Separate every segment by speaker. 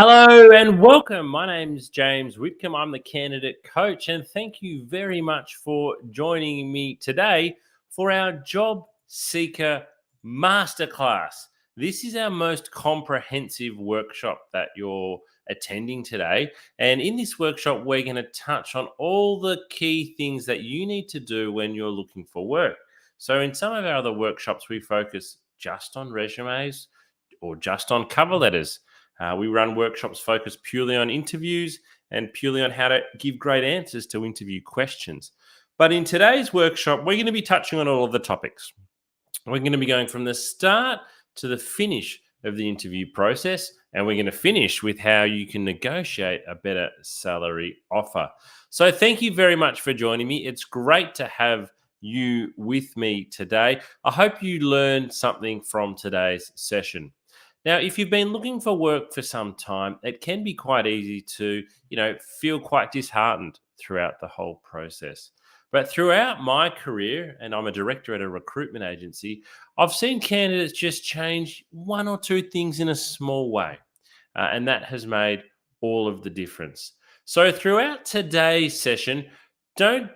Speaker 1: Hello and welcome. My name's James Whitcomb. I'm the candidate coach, and thank you very much for joining me today for our Job Seeker Masterclass. This is our most comprehensive workshop that you're attending today. And in this workshop, we're going to touch on all the key things that you need to do when you're looking for work. So, in some of our other workshops, we focus just on resumes or just on cover letters. We run workshops focused purely on interviews and purely on how to give great answers to interview questions. But in today's workshop, we're going to be touching on all of the topics. We're going to be going from the start to the finish of the interview process, and we're going to finish with how you can negotiate a better salary offer. So thank you very much for joining me. It's great to have you with me today. I hope you learned something from today's session. Now, if you've been looking for work for some time, it can be quite easy to, feel quite disheartened throughout the whole process. But throughout my career, and I'm a director at a recruitment agency, I've seen candidates just change one or two things in a small way. And that has made all of the difference. So throughout today's session, don't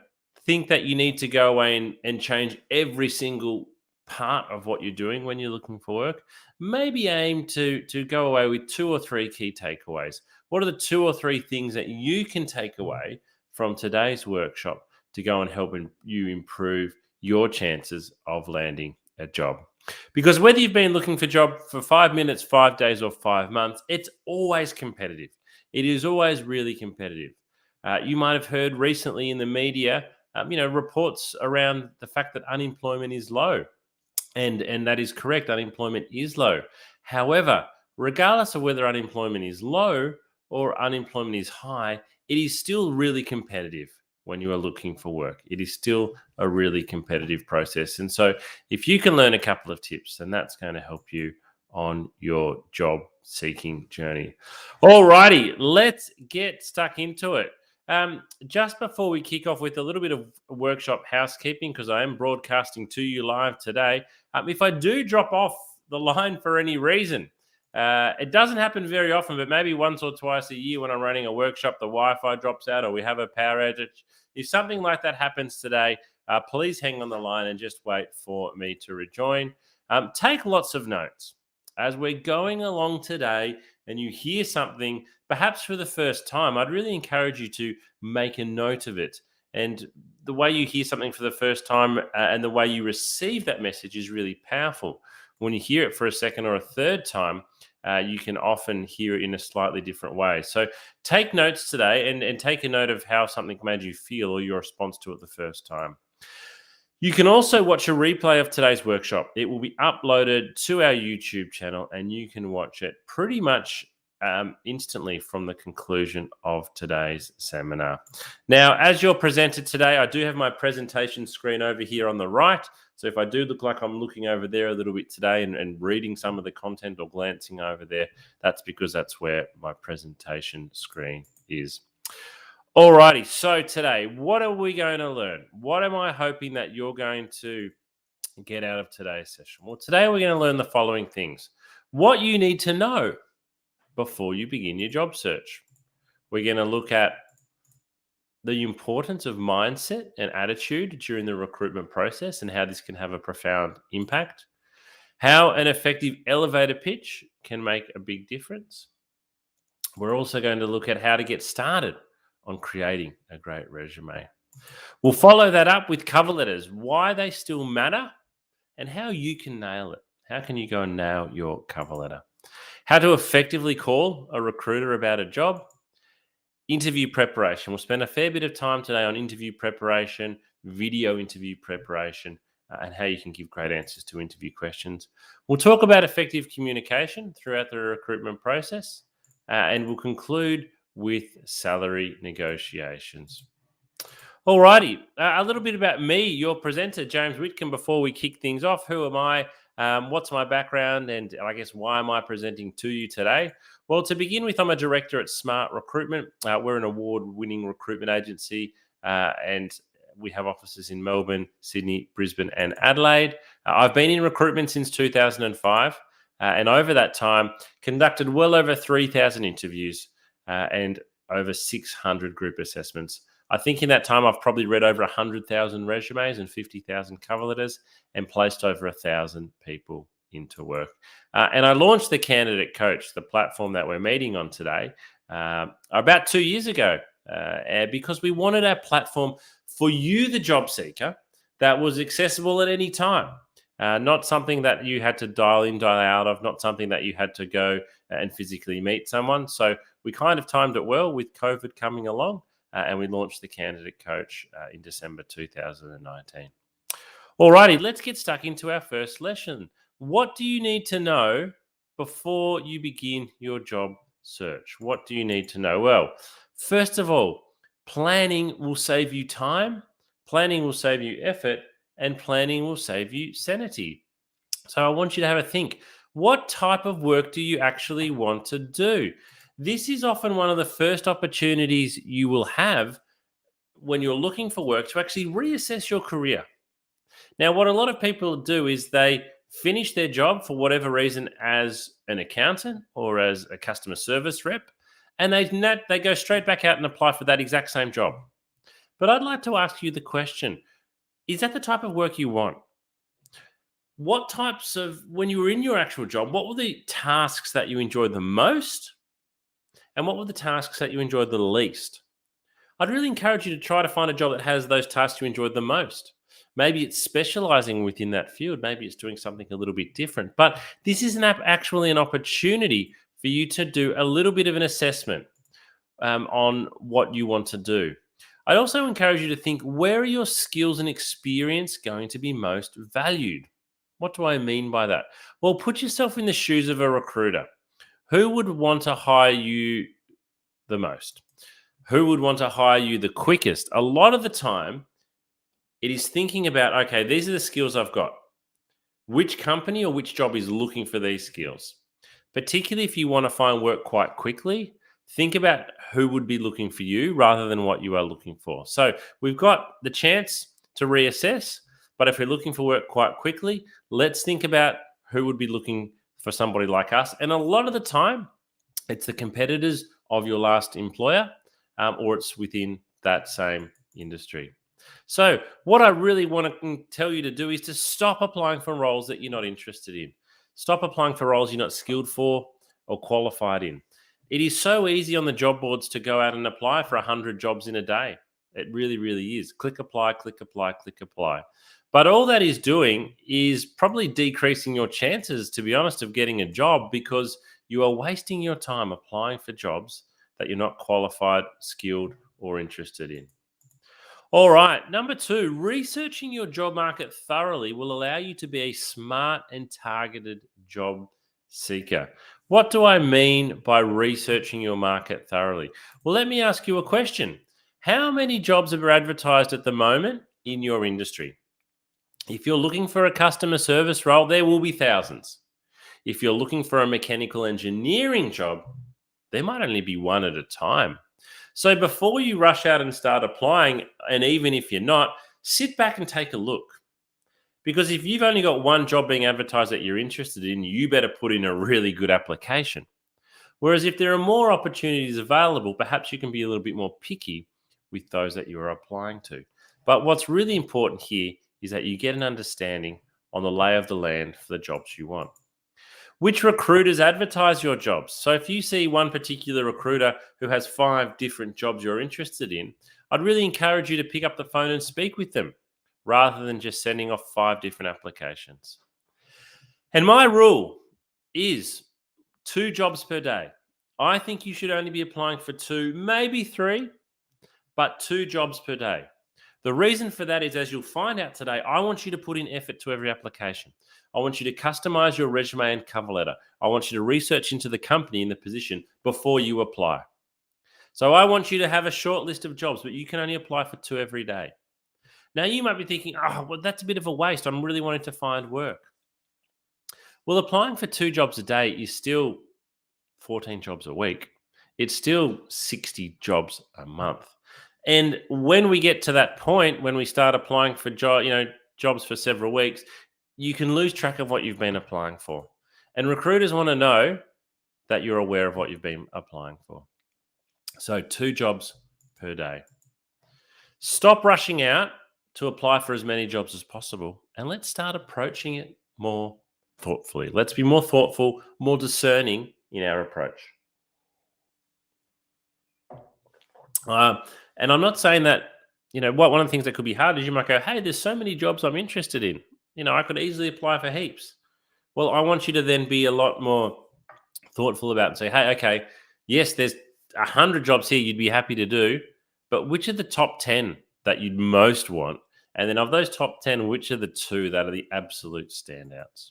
Speaker 1: think that you need to go away and change every single part of what you're doing when you're looking for work. Maybe aim to go away with two or three key takeaways. What are the two or three things that you can take away from today's workshop to go and help you improve your chances of landing a job? Because whether you've been looking for a job for 5 minutes, 5 days, or 5 months, it's always competitive. It is always really competitive. You might have heard recently in the media, reports around the fact that unemployment is low. And that is correct. Unemployment is low. However, regardless of whether unemployment is low or unemployment is high, it is still really competitive when you are looking for work. It is still a really competitive process. And so if you can learn a couple of tips, then that's going to help you on your job seeking journey. All righty, let's get stuck into it. Just before we kick off with a little bit of workshop housekeeping, because I am broadcasting to you live today, if I do drop off the line for any reason, it doesn't happen very often, but maybe once or twice a year when I'm running a workshop, the Wi-Fi drops out or we have a power outage. If something like that happens today, please hang on the line and just wait for me to rejoin. Take lots of notes. As we're going along today and you hear something, perhaps for the first time, I'd really encourage you to make a note of it. And the way you hear something for the first time and the way you receive that message is really powerful. When you hear it for a second or a third time, you can often hear it in a slightly different way. So take notes today and take a note of how something made you feel or your response to it the first time. You can also watch a replay of today's workshop. It will be uploaded to our YouTube channel and you can watch it pretty much instantly from the conclusion of today's seminar. Now, as your presenter today, I do have my presentation screen over here on the right. So if I do look like I'm looking over there a little bit today and reading some of the content or glancing over there, that's because that's where my presentation screen is. Alrighty, so today, what are we going to learn? What am I hoping that you're going to get out of today's session? Well, today we're going to learn the following things. What you need to know before you begin your job search. We're going to look at the importance of mindset and attitude during the recruitment process and how this can have a profound impact. How an effective elevator pitch can make a big difference. We're also going to look at how to get started on creating a great resume. We'll follow that up with cover letters, why they still matter, and how you can nail it. How can you go and nail your cover letter? How to effectively call a recruiter about a job. Interview preparation. We'll spend a fair bit of time today on interview preparation, video interview preparation, and how you can give great answers to interview questions. We'll talk about effective communication throughout the recruitment process, and we'll conclude with salary negotiations. Alrighty, a little bit about me, your presenter, James Whitcomb, before we kick things off. Who am I? What's my background? And I guess why am I presenting to you today? Well, to begin with, I'm a director at Smart Recruitment. We're an award-winning recruitment agency and we have offices in Melbourne, Sydney, Brisbane, and Adelaide. I've been in recruitment since 2005. And over that time, conducted well over 3,000 interviews and over 600 group assessments. I think in that time, I've probably read over 100,000 resumes and 50,000 cover letters and placed over 1,000 people into work. And I launched the Candidate Coach, the platform that we're meeting on today, about 2 years ago, because we wanted our platform for you, the job seeker, that was accessible at any time. Not something that you had to dial in, dial out of, not something that you had to go and physically meet someone. So we kind of timed it well with COVID coming along, and we launched the Candidate Coach in December 2019. Alrighty, let's get stuck into our first lesson. What do you need to know before you begin your job search? What do you need to know? Well, first of all, planning will save you time, planning will save you effort, and planning will save you sanity. So I want you to have a think. What type of work do you actually want to do? This is often one of the first opportunities you will have when you're looking for work to actually reassess your career. Now, what a lot of people do is they finish their job for whatever reason as an accountant or as a customer service rep, and they go straight back out and apply for that exact same job. But I'd like to ask you the question, is that the type of work you want? What types of, when you were in your actual job, what were the tasks that you enjoyed the most? And what were the tasks that you enjoyed the least? I'd really encourage you to try to find a job that has those tasks you enjoyed the most. Maybe it's specializing within that field. Maybe it's doing something a little bit different. But this is actually an opportunity for you to do a little bit of an assessment on what you want to do. I'd also encourage you to think, where are your skills and experience going to be most valued? What do I mean by that? Well, put yourself in the shoes of a recruiter. Who would want to hire you the most? Who would want to hire you the quickest? A lot of the time, it is thinking about, okay, these are the skills I've got. Which company or which job is looking for these skills? Particularly if you want to find work quite quickly, think about who would be looking for you rather than what you are looking for. So we've got the chance to reassess, but if we're looking for work quite quickly, let's think about who would be looking for somebody like us. And a lot of the time, it's the competitors of your last employer, or it's within that same industry. So what I really want to tell you to do is to stop applying for roles that you're not interested in. Stop applying for roles you're not skilled for or qualified in. It is so easy on the job boards to go out and apply for 100 jobs in a day. It really, really is. Click apply, click apply, click apply. But all that is doing is probably decreasing your chances, to be honest, of getting a job, because you are wasting your time applying for jobs that you're not qualified, skilled, or interested in. All right. Number 2, researching your job market thoroughly will allow you to be a smart and targeted job seeker. What do I mean by researching your market thoroughly? Well, let me ask you a question. How many jobs are advertised at the moment in your industry? If you're looking for a customer service role, there will be thousands. If you're looking for a mechanical engineering job, there might only be one at a time. So before you rush out and start applying, and even if you're not, sit back and take a look. Because if you've only got one job being advertised that you're interested in, you better put in a really good application. Whereas if there are more opportunities available, perhaps you can be a little bit more picky with those that you are applying to. But what's really important here is that you get an understanding on the lay of the land for the jobs you want. Which recruiters advertise your jobs? So if you see one particular recruiter who has 5 different jobs you're interested in, I'd really encourage you to pick up the phone and speak with them rather than just sending off 5 different applications. And my rule is 2 jobs per day. I think you should only be applying for 2, maybe 3, but 2 jobs per day. The reason for that is, as you'll find out today, I want you to put in effort to every application. I want you to customize your resume and cover letter. I want you to research into the company and the position before you apply. So I want you to have a short list of jobs, but you can only apply for 2 every day. Now you might be thinking, oh, well, that's a bit of a waste. I'm really wanting to find work. Well, applying for 2 jobs a day is still 14 jobs a week. It's still 60 jobs a month. And when we get to that point, when we start applying for jobs for several weeks, you can lose track of what you've been applying for. And recruiters want to know that you're aware of what you've been applying for. So 2 jobs per day. Stop rushing out to apply for as many jobs as possible, and let's start approaching it more thoughtfully. Let's be more thoughtful, more discerning in our approach. Uh, and I'm not saying that, one of the things that could be hard is you might go, hey, there's so many jobs I'm interested in. I could easily apply for heaps. Well, I want you to then be a lot more thoughtful about it and say, hey, okay, yes, there's 100 jobs here you'd be happy to do, but which are the top 10 that you'd most want? And then of those top 10, which are the 2 that are the absolute standouts?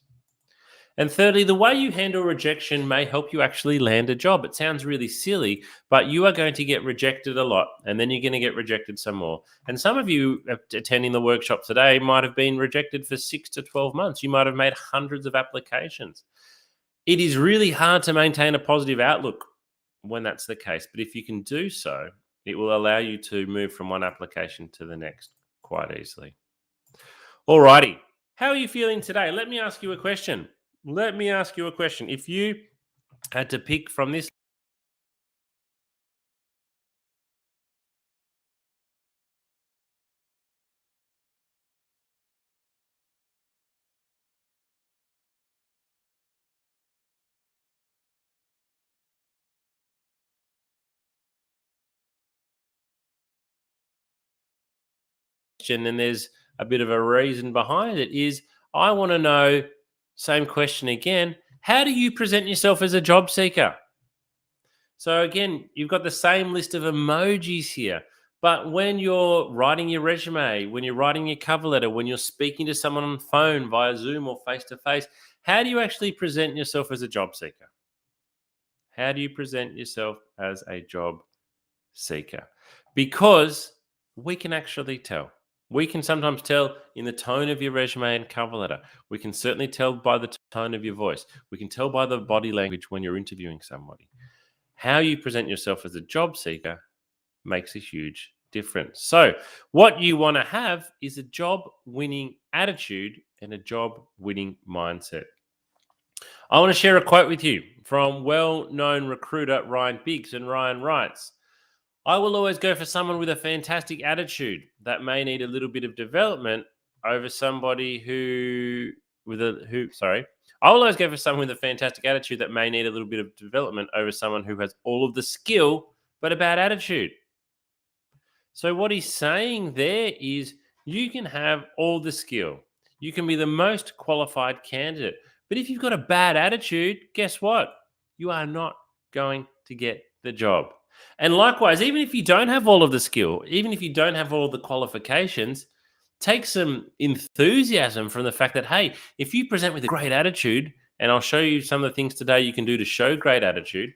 Speaker 1: And thirdly, the way you handle rejection may help you actually land a job. It sounds really silly, but you are going to get rejected a lot, and then you're going to get rejected some more. And some of you attending the workshop today might have been rejected for 6 to 12 months. You might have made hundreds of applications. It is really hard to maintain a positive outlook when that's the case, but if you can do so, it will allow you to move from one application to the next quite easily. Alrighty, how are you feeling today? Let me ask you a question. If you had to pick from this question, and there's a bit of a reason behind it, is I want to know, same question again, how do you present yourself as a job seeker? So again, you've got the same list of emojis here. But when you're writing your resume, when you're writing your cover letter, when you're speaking to someone on the phone via Zoom or face to face, how do you actually present yourself as a job seeker? How do you present yourself as a job seeker? Because we can actually tell. We can sometimes tell in the tone of your resume and cover letter. We can certainly tell by the tone of your voice. We can tell by the body language when you're interviewing somebody. How you present yourself as a job seeker makes a huge difference. So, what you want to have is a job winning attitude and a job winning mindset. I want to share a quote with you from well known recruiter Ryan Biggs. And Ryan writes, I will always go for someone with a fantastic attitude that may need a little bit of development over somebody I will always go for someone with a fantastic attitude that may need a little bit of development over someone who has all of the skill but a bad attitude. So what he's saying there is you can have all the skill. You can be the most qualified candidate. But if you've got a bad attitude, guess what? You are not going to get the job. And likewise, even if you don't have all of the skill, even if you don't have all of the qualifications, take some enthusiasm from the fact that, hey, if you present with a great attitude, and I'll show you some of the things today you can do to show great attitude,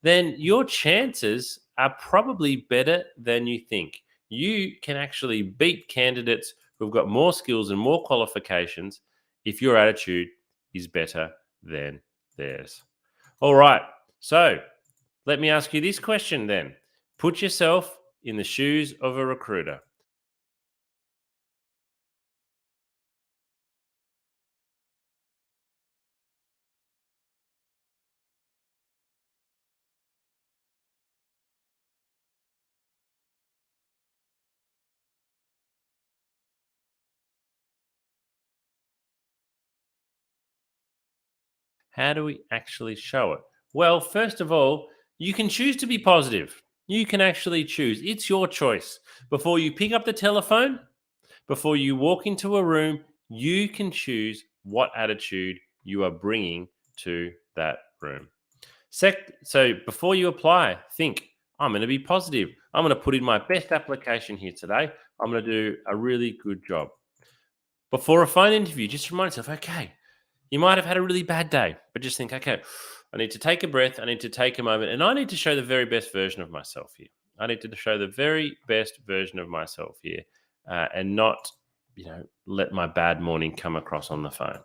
Speaker 1: then your chances are probably better than you think. You can actually beat candidates who've got more skills and more qualifications if your attitude is better than theirs. All right. So let me ask you this question then. Put yourself in the shoes of a recruiter. How do we actually show it? Well, first of all, you can choose to be positive. You can actually choose. It's your choice. Before you pick up the telephone, before you walk into a room, you can choose what attitude you are bringing to that room. So before you apply, think, I'm going to be positive. I'm going to put in my best application here today. I'm going to do a really good job. Before a phone interview, just remind yourself, okay, you might have had a really bad day, but just think, okay, I need to take a breath. I need to take a moment, and I need to show the very best version of myself here. I need to show the very best version of myself here, and not, let my bad morning come across on the phone.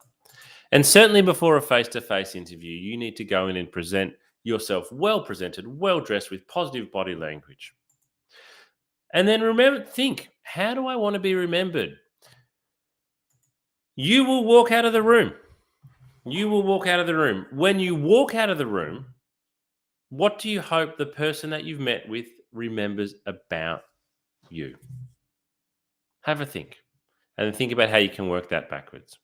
Speaker 1: And certainly before a face-to-face interview, you need to go in and present yourself well presented, well dressed with positive body language. And then think, how do I want to be remembered? You will walk out of the room You will walk out of the room. When you walk out of the room, what do you hope the person that you've met with remembers about you? Have a think and think about how you can work that backwards.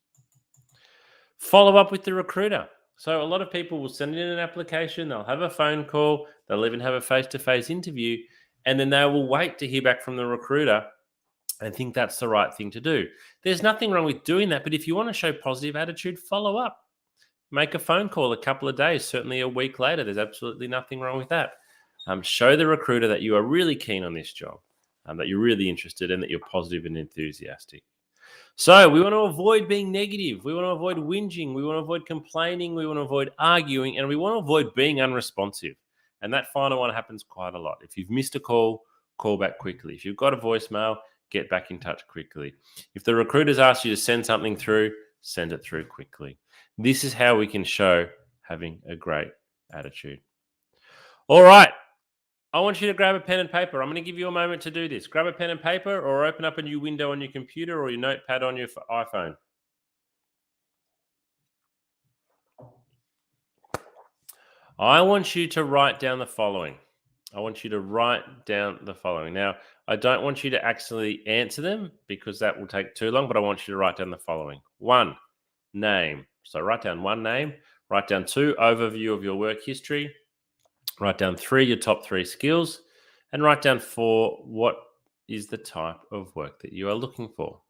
Speaker 1: Follow up with the recruiter. So, a lot of people will send in an application, they'll have a phone call, they'll even have a face to face interview, and then they will wait to hear back from the recruiter and think that's the right thing to do. There's nothing wrong with doing that, but if you want to show positive attitude, follow up. Make a phone call a couple of days, certainly a week later. There's absolutely nothing wrong with that. Show the recruiter that you are really keen on this job, that you're really interested and that you're positive and enthusiastic. So we want to avoid being negative. We want to avoid whinging. We want to avoid complaining. We want to avoid arguing. And we want to avoid being unresponsive. And that final one happens quite a lot. If you've missed a call, call back quickly. If you've got a voicemail, get back in touch quickly. If the recruiter's asked you to send something through, send it through quickly. This is how we can show having a great attitude. All right. I want you to grab a pen and paper. I'm going to give you a moment to do this. Grab a pen and paper or open up a new window on your computer or your notepad on your iPhone. I want you to write down the following. Now, I don't want you to actually answer them because that will take too long, but I want you to write down the following. 1, name. So write down 1 name. Write down 2, overview of your work history. Write down 3, your top 3 skills. And write down 4, what is the type of work that you are looking for.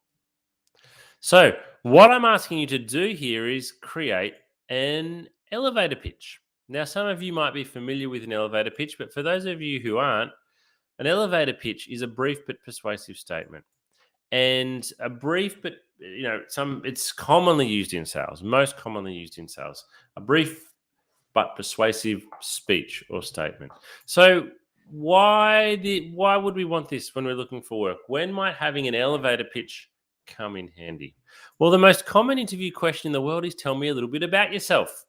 Speaker 1: So what I'm asking you to do here is create an elevator pitch. Now, some of you might be familiar with an elevator pitch, but for those of you who aren't, an elevator pitch is a brief but persuasive statement. And a brief but it's commonly used in sales, most commonly used in sales. A brief but persuasive speech or statement. So why would we want this when we're looking for work? When might having an elevator pitch come in handy? Well, the most common interview question in the world is tell me a little bit about yourself.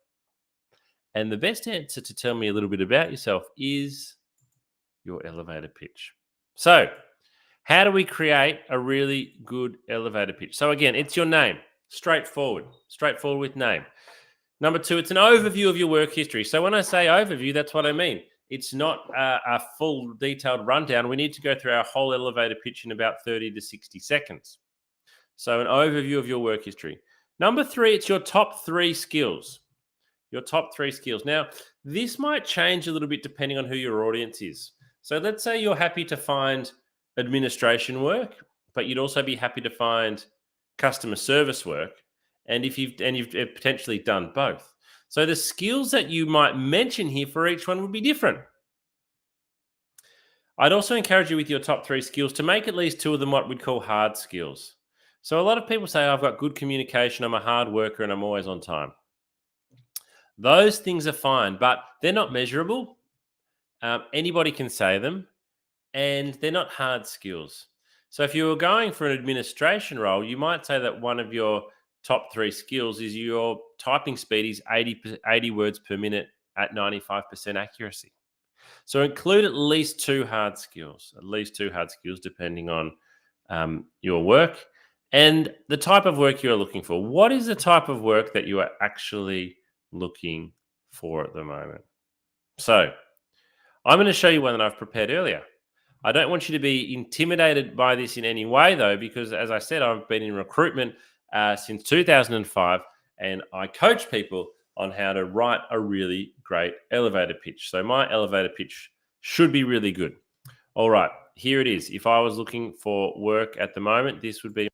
Speaker 1: And the best answer to tell me a little bit about yourself is your elevator pitch. So, how do we create a really good elevator pitch? So again, it's your name. Straightforward with name. Number 2, it's an overview of your work history. So when I say overview, that's what I mean. It's not a full detailed rundown. We need to go through our whole elevator pitch in about 30 to 60 seconds. So an overview of your work history. Number 3, it's your top 3 skills. Your top 3 skills. Now, this might change a little bit depending on who your audience is. So let's say you're happy to find administration work, but you'd also be happy to find customer service work. And you've potentially done both. So the skills that you might mention here for each one would be different. I'd also encourage you with your top 3 skills to make at least 2 of them what we'd call hard skills. So a lot of people say, I've got good communication, I'm a hard worker, and I'm always on time. Those things are fine, but they're not measurable. Anybody can say them, and they're not hard skills. So if you were going for an administration role, you might say that one of your top 3 skills is your typing speed is 80 words per minute at 95% accuracy. So include at least 2 hard skills, depending on your work and the type of work you're looking for. What is the type of work that you are actually looking for at the moment? So I'm going to show you one that I've prepared earlier. I don't want you to be intimidated by this in any way, though, because as I said, I've been in recruitment since 2005, and I coach people on how to write a really great elevator pitch. So my elevator pitch should be really good. All right, here it is. If I was looking for work at the moment, this would be.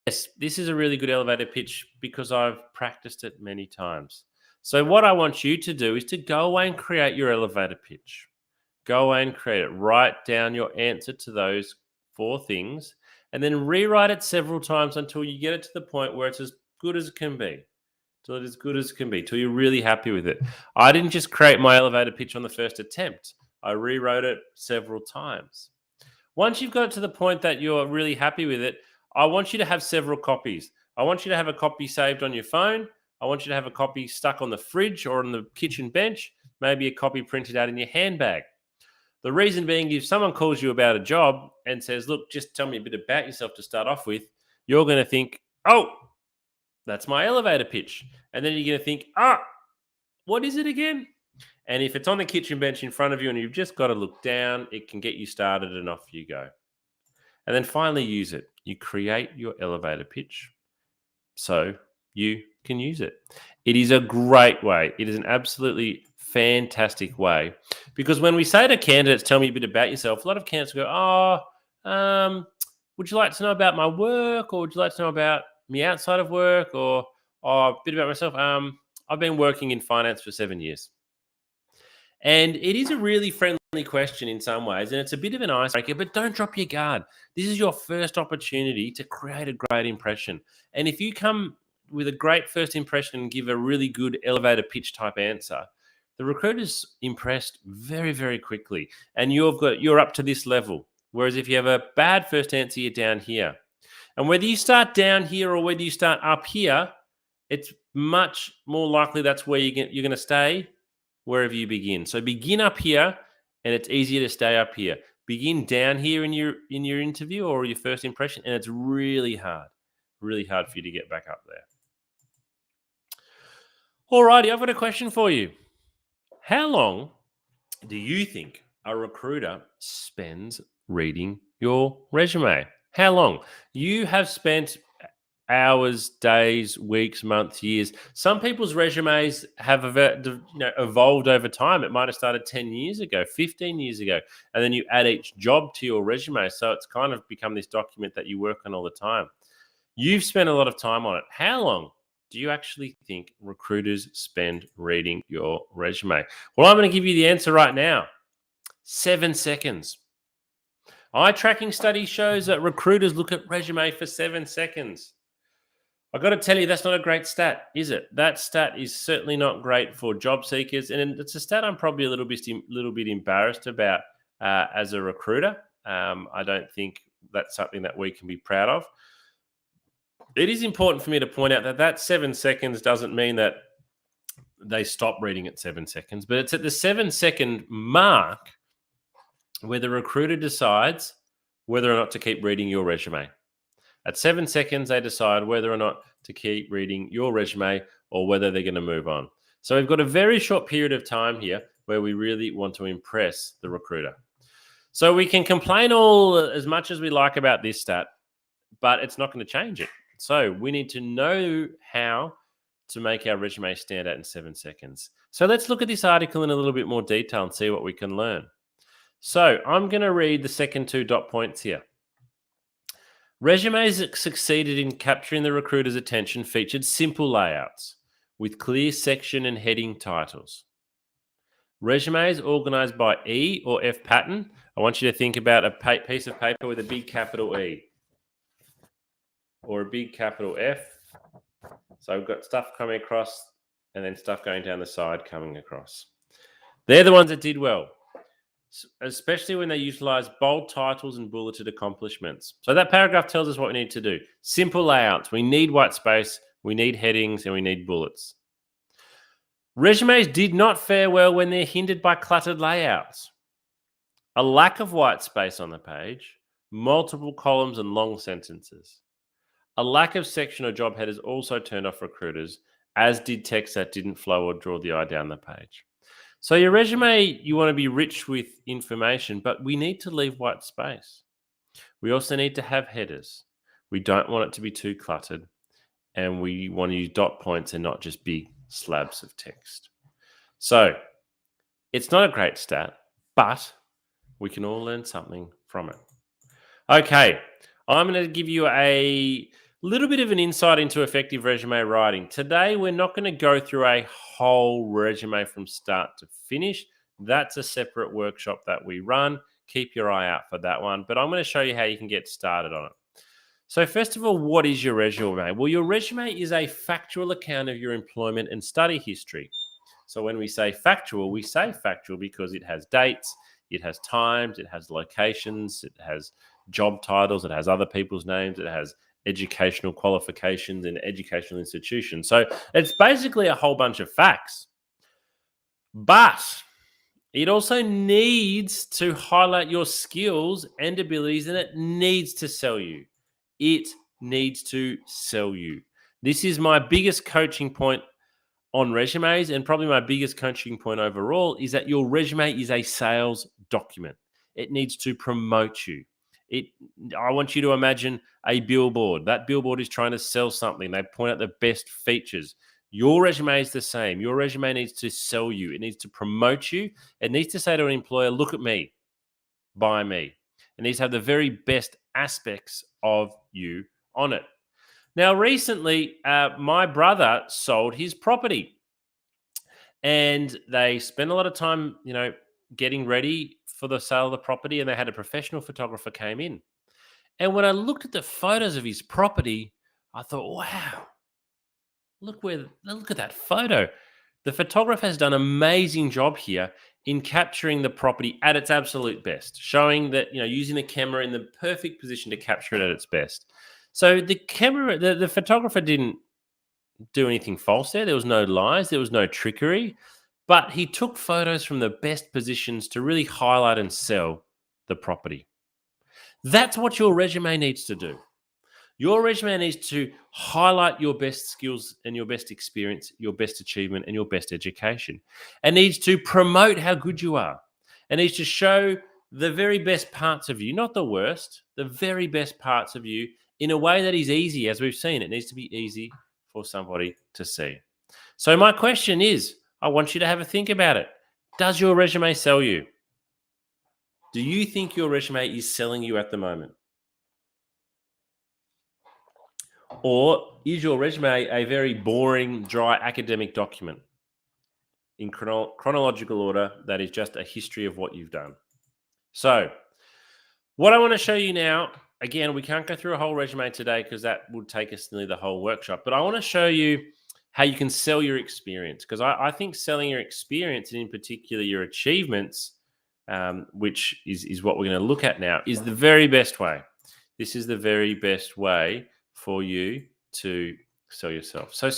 Speaker 1: Yes, this is a really good elevator pitch because I've practiced it many times. So what I want you to do is to go away and create your elevator pitch. Go away and create it. Write down your answer to those 4 things and then rewrite it several times until you get it to the point where it's as good as it can be. Till it's as good as it can be, till you're really happy with it. I didn't just create my elevator pitch on the first attempt. I rewrote it several times. Once you've got it to the point that you're really happy with it, I want you to have several copies. I want you to have a copy saved on your phone. I want you to have a copy stuck on the fridge or on the kitchen bench, maybe a copy printed out in your handbag. The reason being, if someone calls you about a job and says, look, just tell me a bit about yourself to start off with, you're going to think, oh, that's my elevator pitch. And then you're going to think, what is it again? And if it's on the kitchen bench in front of you and you've just got to look down, it can get you started and off you go. And then finally use it. You create your elevator pitch so you can use it. It is a great way. It is an absolutely fantastic way, because when we say to candidates, tell me a bit about yourself, a lot of candidates go, would you like to know about my work, or would you like to know about me outside of work, or a bit about myself? I've been working in finance for 7 years. And it is a really friendly question in some ways, and it's a bit of an icebreaker, but don't drop your guard. This is your first opportunity to create a great impression. And if you come with a great first impression and give a really good elevator pitch type answer, the recruiter's impressed very, very quickly. And you're up to this level. Whereas if you have a bad first answer, you're down here. And whether you start down here or whether you start up here, it's much more likely that's where you're going to stay wherever you begin. So begin up here, and it's easier to stay up here. Begin down here in your interview or your first impression, and it's really hard for you to get back up there. Alrighty, I've got a question for you. How long do you think a recruiter spends reading your resume? How long? You have spent hours, days, weeks, months, years. Some people's resumes have evolved over time. It might have started 10 years ago, 15 years ago, and then you add each job to your resume. So it's kind of become this document that you work on all the time. You've spent a lot of time on it. How long do you actually think recruiters spend reading your resume? Well, I'm going to give you the answer right now. 7 seconds. Eye tracking study shows that recruiters look at resume for 7 seconds. I've got to tell you, that's not a great stat, is it? That stat is certainly not great for job seekers, and it's a stat I'm probably a little bit embarrassed about as a recruiter. I don't think that's something that we can be proud of. It is important for me to point out that 7 seconds doesn't mean that they stop reading at 7 seconds, but it's at the 7-second mark where the recruiter decides whether or not to keep reading your resume. At 7 seconds, they decide whether or not to keep reading your resume or whether they're going to move on. So we've got a very short period of time here where we really want to impress the recruiter. So we can complain all as much as we like about this stat, but it's not going to change it. So we need to know how to make our resume stand out in 7 seconds. So let's look at this article in a little bit more detail and see what we can learn. So I'm going to read the second 2 dot points here. Resumes that succeeded in capturing the recruiter's attention featured simple layouts with clear section and heading titles. Resumes organized by E or F pattern. I want you to think about a piece of paper with a big capital E or a big capital F. So we've got stuff coming across and then stuff going down the side coming across. They're the ones that did well, especially when they utilize bold titles and bulleted accomplishments. So that paragraph tells us what we need to do. Simple layouts. We need white space, we need headings, and we need bullets. Resumes did not fare well when they're hindered by cluttered layouts. A lack of white space on the page, multiple columns and long sentences. A lack of section or job headers also turned off recruiters, as did text that didn't flow or draw the eye down the page. So your resume, you want to be rich with information, but we need to leave white space. We also need to have headers. We don't want it to be too cluttered, and we want to use dot points and not just big slabs of text. So it's not a great stat, but we can all learn something from it. Okay, I'm going to give you a little bit of an insight into effective resume writing. Today, we're not going to go through a whole resume from start to finish. That's a separate workshop that we run. Keep your eye out for that one. But I'm going to show you how you can get started on it. So, first of all, what is your resume? Well, your resume is a factual account of your employment and study history. So, when we say factual because it has dates, it has times, it has locations, it has job titles, it has other people's names, it has educational qualifications in educational institutions. So, it's basically a whole bunch of facts. But it also needs to highlight your skills and abilities, and it needs to sell you. It needs to sell you. This is my biggest coaching point on resumes, and probably my biggest coaching point overall, is that your resume is a sales document. It needs to promote you. It I want you to imagine a billboard. That billboard is trying to sell something. They point out the best features. Your resume is the same. Your resume needs to sell you. It needs to promote you. It needs to say to an employer, look at me, buy me. It needs to have the very best aspects of you on it. Now, recently, my brother sold his property, and they spent a lot of time, getting ready for the sale of the property, and they had a professional photographer came in. And when I looked at the photos of his property, I thought, wow, look at that photo. The photographer has done an amazing job here in capturing the property at its absolute best, showing that, using the camera in the perfect position to capture it at its best. So the photographer didn't do anything false there. There was no lies, there was no trickery, but he took photos from the best positions to really highlight and sell the property. That's what your resume needs to do. Your resume needs to highlight your best skills and your best experience, your best achievement, and your best education. It needs to promote how good you are. It needs to show the very best parts of you, not the worst, the very best parts of you in a way that is easy, as we've seen. It needs to be easy for somebody to see. So, my question is, I want you to have a think about it. Does your resume sell you? Do you think your resume is selling you at the moment? Or is your resume a very boring, dry academic document in chronological order that is just a history of what you've done? So, what I want to show you now, again, we can't go through a whole resume today because that would take us nearly the whole workshop, but I want to show you how you can sell your experience, because I think selling your experience, and in particular your achievements, which is what we're going to look at now, is the very best way. This is the very best way for you to sell yourself. So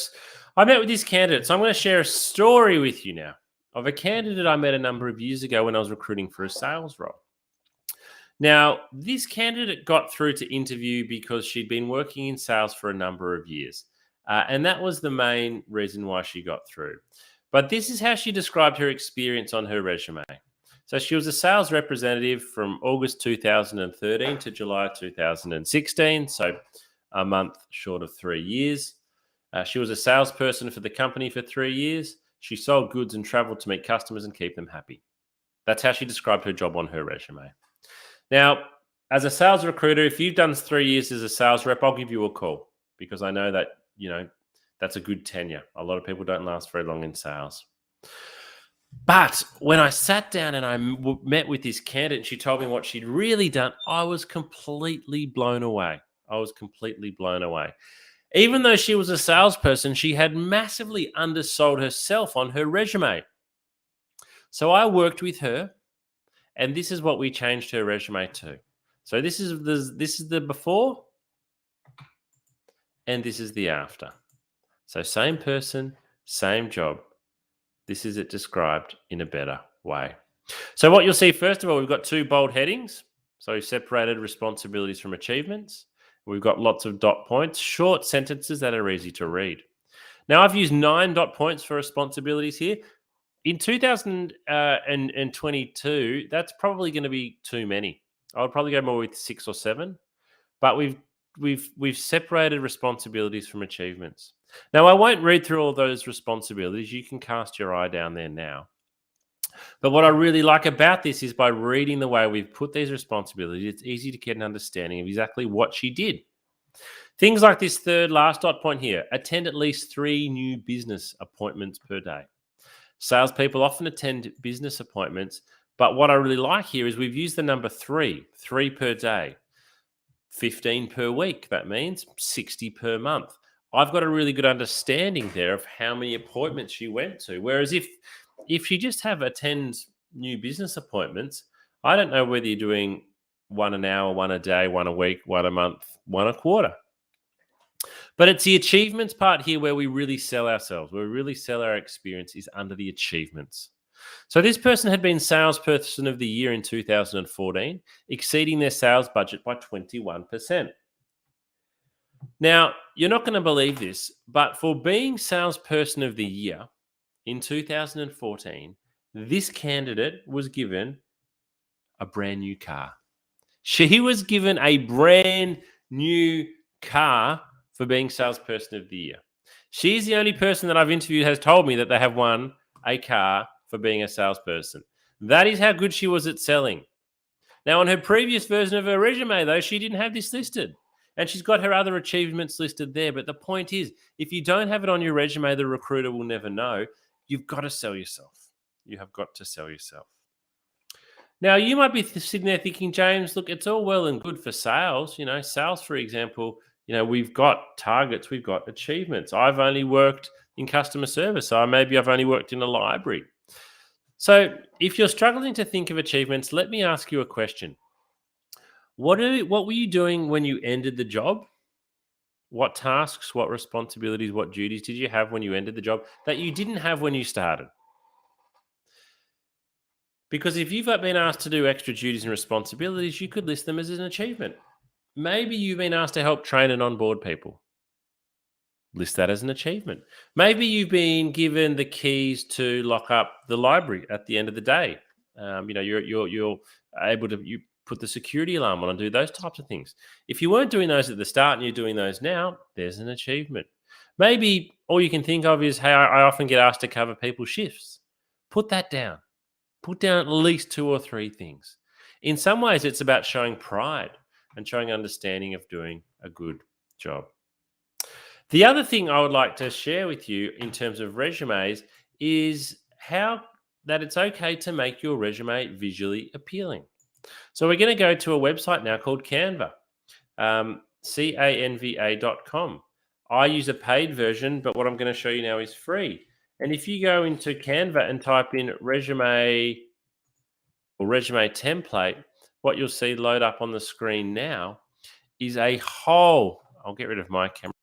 Speaker 1: I met with this candidate. So I'm going to share a story with you now of a candidate I met a number of years ago when I was recruiting for a sales role. Now, this candidate got through to interview because she'd been working in sales for a number of years. And that was the main reason why she got through. But this is how she described her experience on her resume. So she was a sales representative from August 2013 to July 2016, so a month short of 3 years. She was a salesperson for the company for 3 years. She sold goods and traveled to meet customers and keep them happy. That's how she described her job on her resume. Now, as a sales recruiter, if you've done 3 years as a sales rep, I'll give you a call, because I know that, that's a good tenure. A lot of people don't last very long in sales. But when I sat down and I met with this candidate and she told me what she'd really done, I was completely blown away. Even though she was a salesperson, she had massively undersold herself on her resume. So I worked with her, and this is what we changed her resume to. So this is the before, and this is the after. So same person, same job. This is it described in a better way. So what you'll see, first of all, we've got 2 bold headings. So we've separated responsibilities from achievements. We've got lots of dot points, short sentences that are easy to read. Now, I've used 9 dot points for responsibilities here. In 2022, that's probably going to be too many. I would probably go more with 6 or 7. But we've separated responsibilities from achievements. Now, I won't read through all those responsibilities. You can cast your eye down there now. But what I really like about this is, by reading the way we've put these responsibilities, it's easy to get an understanding of exactly what she did. Things like this third last dot point here: attend at least 3 new business appointments per day. Salespeople often attend business appointments, but what I really like here is we've used the number 3 per day. 15 per week. That means 60 per month. I've got a really good understanding there of how many appointments she went to. Whereas if she just attends new business appointments, I don't know whether you're doing one an hour, one a day, one a week, one a month, one a quarter. But it's the achievements part here where we really sell ourselves, where we really sell our experience is under the achievements. So this person had been salesperson of the year in 2014, exceeding their sales budget by 21%. Now, you're not going to believe this, but for being salesperson of the year in 2014, this candidate was given a brand new car. She was given a brand new car for being salesperson of the year. She's the only person that I've interviewed has told me that they have won a car for being a salesperson. That is how good she was at selling. Now, on her previous version of her resume, though, she didn't have this listed. And she's got her other achievements listed there. But the point is, if you don't have it on your resume, the recruiter will never know. You've got to sell yourself. You have got to sell yourself. Now, you might be sitting there thinking, James, look, it's all well and good for sales. Sales, for example, we've got targets, we've got achievements. I've only worked in customer service, so maybe I've only worked in a library. So if you're struggling to think of achievements, let me ask you a question. What were you doing when you ended the job? What tasks, what responsibilities, what duties did you have when you ended the job that you didn't have when you started? Because if you've been asked to do extra duties and responsibilities, you could list them as an achievement. Maybe you've been asked to help train and onboard people. List that as an achievement. Maybe you've been given the keys to lock up the library at the end of the day. You're able to put the security alarm on and do those types of things. If you weren't doing those at the start and you're doing those now, there's an achievement. Maybe all you can think of is, hey, I often get asked to cover people's shifts. Put that down. Put down at least 2 or 3 things. In some ways, it's about showing pride and showing understanding of doing a good job. The other thing I would like to share with you in terms of resumes is how that it's okay to make your resume visually appealing. So we're going to go to a website now called Canva, canva.com. I use a paid version, but what I'm going to show you now is free. And if you go into Canva and type in resume or resume template, what you'll see load up on the screen now is a whole, I'll get rid of my camera.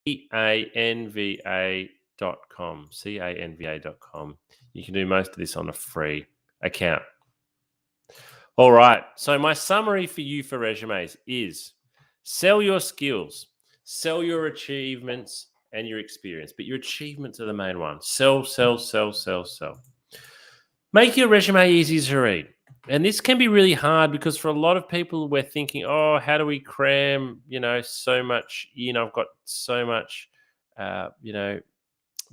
Speaker 1: canva.com. canva.com. You can do most of this on a free account. All right. So my summary for you for resumes is sell your skills, sell your achievements and your experience, but your achievements are the main one. Sell, sell, sell, sell, sell. Make your resume easy to read. And this can be really hard because for a lot of people, we're thinking, oh, how do we cram, so much, I've got so much that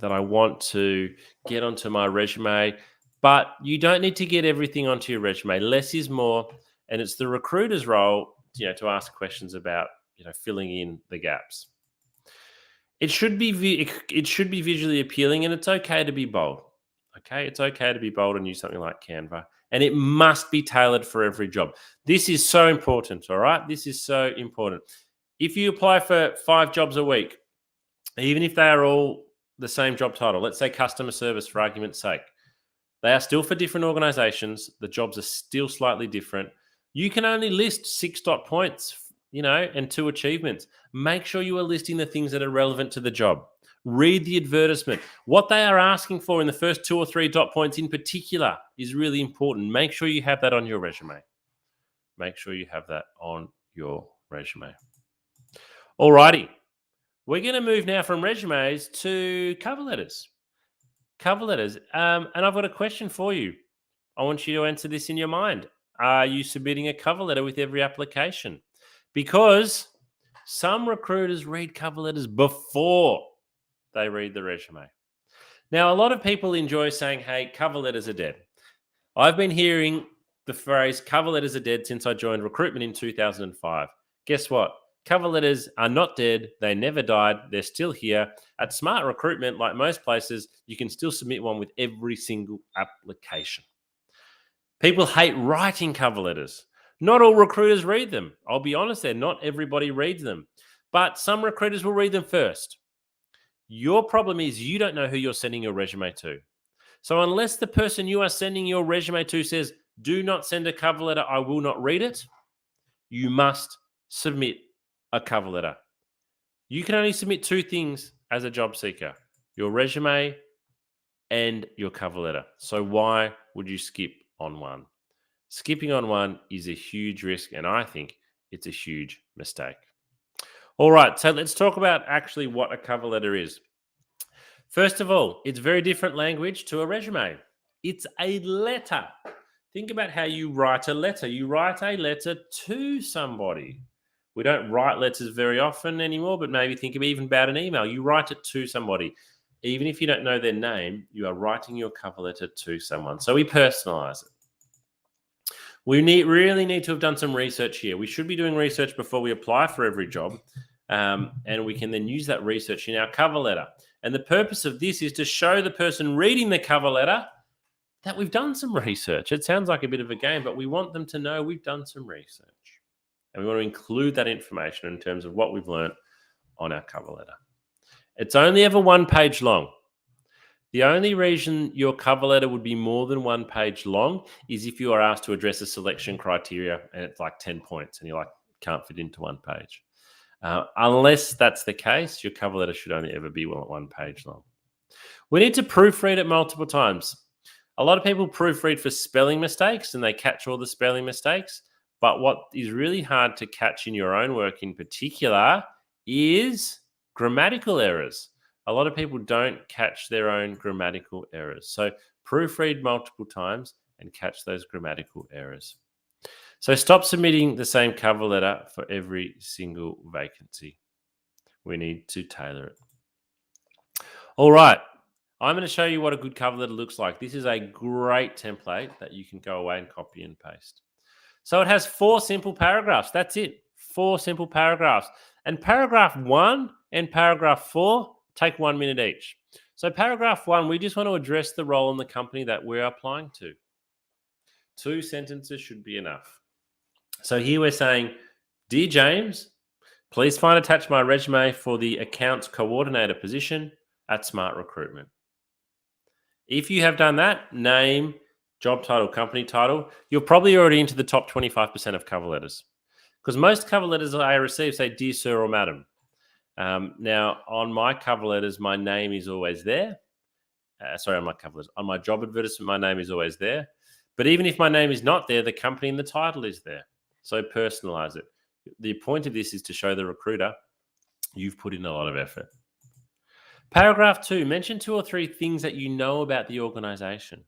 Speaker 1: I want to get onto my resume. But you don't need to get everything onto your resume. Less is more, and it's the recruiter's role, to ask questions about, filling in the gaps. It should be it should be visually appealing, and it's okay to be bold. Okay, it's okay to be bold and use something like Canva, and it must be tailored for every job. This is so important. All right, this is so important. If you apply for 5 jobs a week, even if they are all the same job title, let's say customer service for argument's sake, they are still for different organizations. The jobs are still slightly different. You can only list 6 dot points, and 2 achievements. Make sure you are listing the things that are relevant to the job. Read the advertisement. What they are asking for in the first 2 or 3 dot points in particular is really important. Make sure you have that on your resume. Make sure you have that on your resume. Alrighty. We're going to move now from resumes to cover letters. Cover letters. And I've got a question for you. I want you to answer this in your mind. Are you submitting a cover letter with every application? Because some recruiters read cover letters before they read the resume. Now, a lot of people enjoy saying, hey, cover letters are dead. I've been hearing the phrase cover letters are dead since I joined recruitment in 2005. Guess what? Cover letters are not dead. They never died. They're still here. At Smart Recruitment, like most places, you can still submit one with every single application. People hate writing cover letters. Not all recruiters read them. I'll be honest there, not everybody reads them. But some recruiters will read them first. Your problem is you don't know who you're sending your resume to. So unless the person you are sending your resume to says, do not send a cover letter, I will not read it, you must submit a cover letter. You can only submit 2 things as a job seeker, your resume and your cover letter. So why would you skip on one? Skipping on one is a huge risk, and I think it's a huge mistake. All right, so let's talk about actually what a cover letter is. First of all, it's very different language to a resume. It's a letter. Think about how you write a letter. You write a letter to somebody. We don't write letters very often anymore, but maybe think even about an email. You write it to somebody. Even if you don't know their name, you are writing your cover letter to someone. So we personalize it. We really need to have done some research here. We should be doing research before we apply for every job, and we can then use that research in our cover letter. And the purpose of this is to show the person reading the cover letter that we've done some research. It sounds like a bit of a game, but we want them to know we've done some research. And we want to include that information in terms of what we've learned on our cover letter. It's only ever 1 page long. The only reason your cover letter would be more than 1 page long is if you are asked to address a selection criteria and it's like 10 points and you're like, can't fit into 1 page. Unless that's the case, your cover letter should only ever be 1 page long. We need to proofread it multiple times. A lot of people proofread for spelling mistakes and they catch all the spelling mistakes. But what is really hard to catch in your own work in particular is grammatical errors. A lot of people don't catch their own grammatical errors. So proofread multiple times and catch those grammatical errors. So stop submitting the same cover letter for every single vacancy. We need to tailor it. All right. I'm going to show you what a good cover letter looks like. This is a great template that you can go away and copy and paste. So it has 4 simple paragraphs. That's it. 4 simple paragraphs. And paragraph 1 and paragraph 4 take 1 minute each. So paragraph 1, we just want to address the role in the company that we're applying to. 2 sentences should be enough. So here we're saying, Dear James, please find attached my resume for the accounts coordinator position at Smart Recruitment. If you have done that, name, job title, company title, you're probably already into the top 25% of cover letters. Because most cover letters I receive say, Dear Sir or Madam. Now, on my cover letters, my name is always there. On my cover letters. On my job advertisement, my name is always there. But even if my name is not there, the company and the title is there. So personalize it. The point of this is to show the recruiter you've put in a lot of effort. Paragraph 2, mention 2 or 3 things that you know about the organization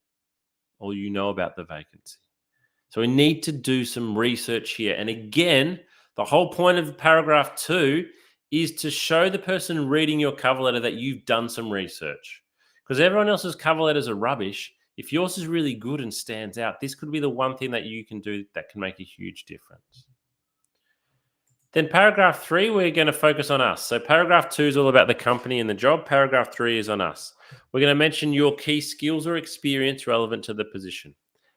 Speaker 1: or you know about the vacancy. So we need to do some research here. And again, the whole point of paragraph 2 is to show the person reading your cover letter that you've done some research. Because everyone else's cover letters are rubbish. If yours is really good and stands out, this could be the one thing that you can do that can make a huge difference. Then paragraph 3, we're going to focus on us. So paragraph 2 is all about the company and the job. Paragraph 3 is on us. We're going to mention your key skills or experience relevant to the position.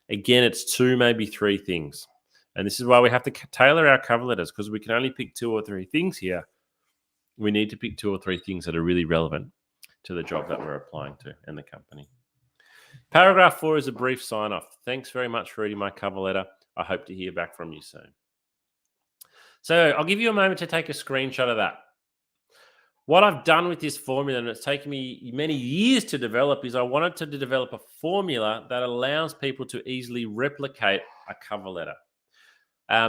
Speaker 1: Again, it's 2, maybe 3 things. And this is why we have to tailor our cover letters, because we can only pick 2 or 3 things here. We need to pick 2 or 3 things that are really relevant to the job that we're applying to and the company. Paragraph 4 is a brief sign off. Thanks very much for reading my cover letter. I hope to hear back from you soon. So I'll give you a moment to take a screenshot of that. What I've done with this formula, and it's taken me many years to develop, is I wanted to develop a formula that allows people to easily replicate a cover letter.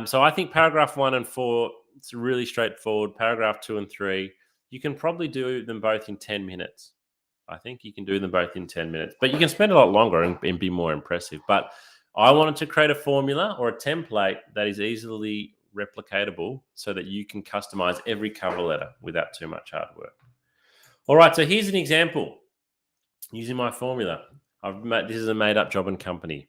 Speaker 1: So I think paragraph 1 and 4, it's really straightforward. Paragraph 2 and 3, you can probably do them both in 10 minutes. I think you can do them both in 10 minutes, but you can spend a lot longer and be more impressive. But I wanted to create a formula or a template that is easily replicatable so that you can customize every cover letter without too much hard work. All right, so here's an example using my formula. This is a made-up job and company.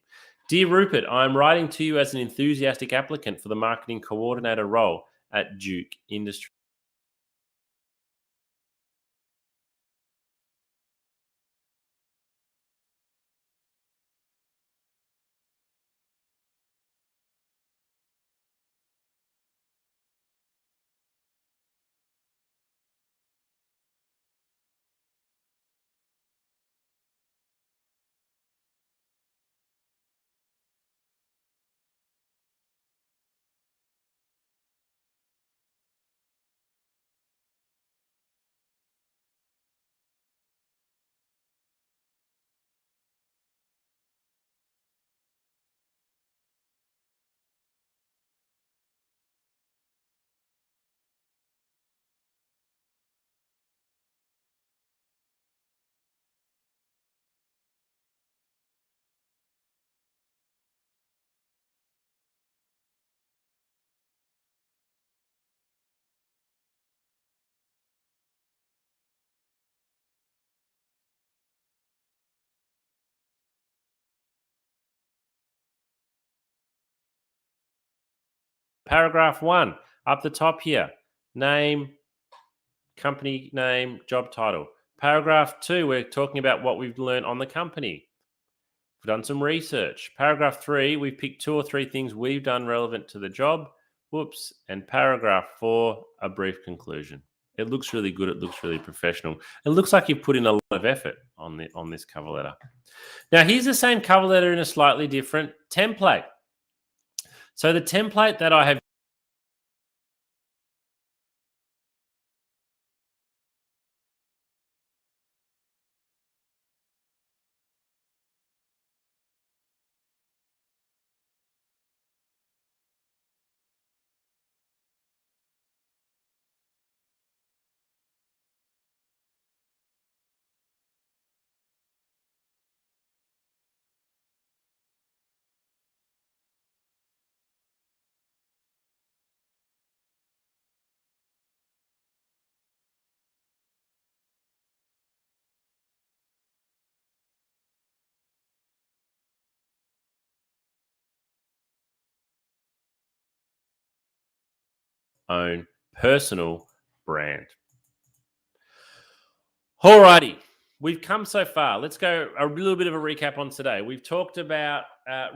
Speaker 1: Dear Rupert, I'm writing to you as an enthusiastic applicant for the marketing coordinator role at Duke Industries. Paragraph 1, up the top here, name, company name, job title. Paragraph 2, we're talking about what we've learned on the company. We've done some research. Paragraph 3, we've picked 2 or 3 things we've done relevant to the job. Whoops. And paragraph 4, a brief conclusion. It looks really good. It looks really professional. It looks like you've put in a lot of effort on this cover letter. Now, here's the same cover letter in a slightly different template. So the template that I have own personal brand. Alrighty, we've come so far. Let's go a little bit of a recap on today. We've talked about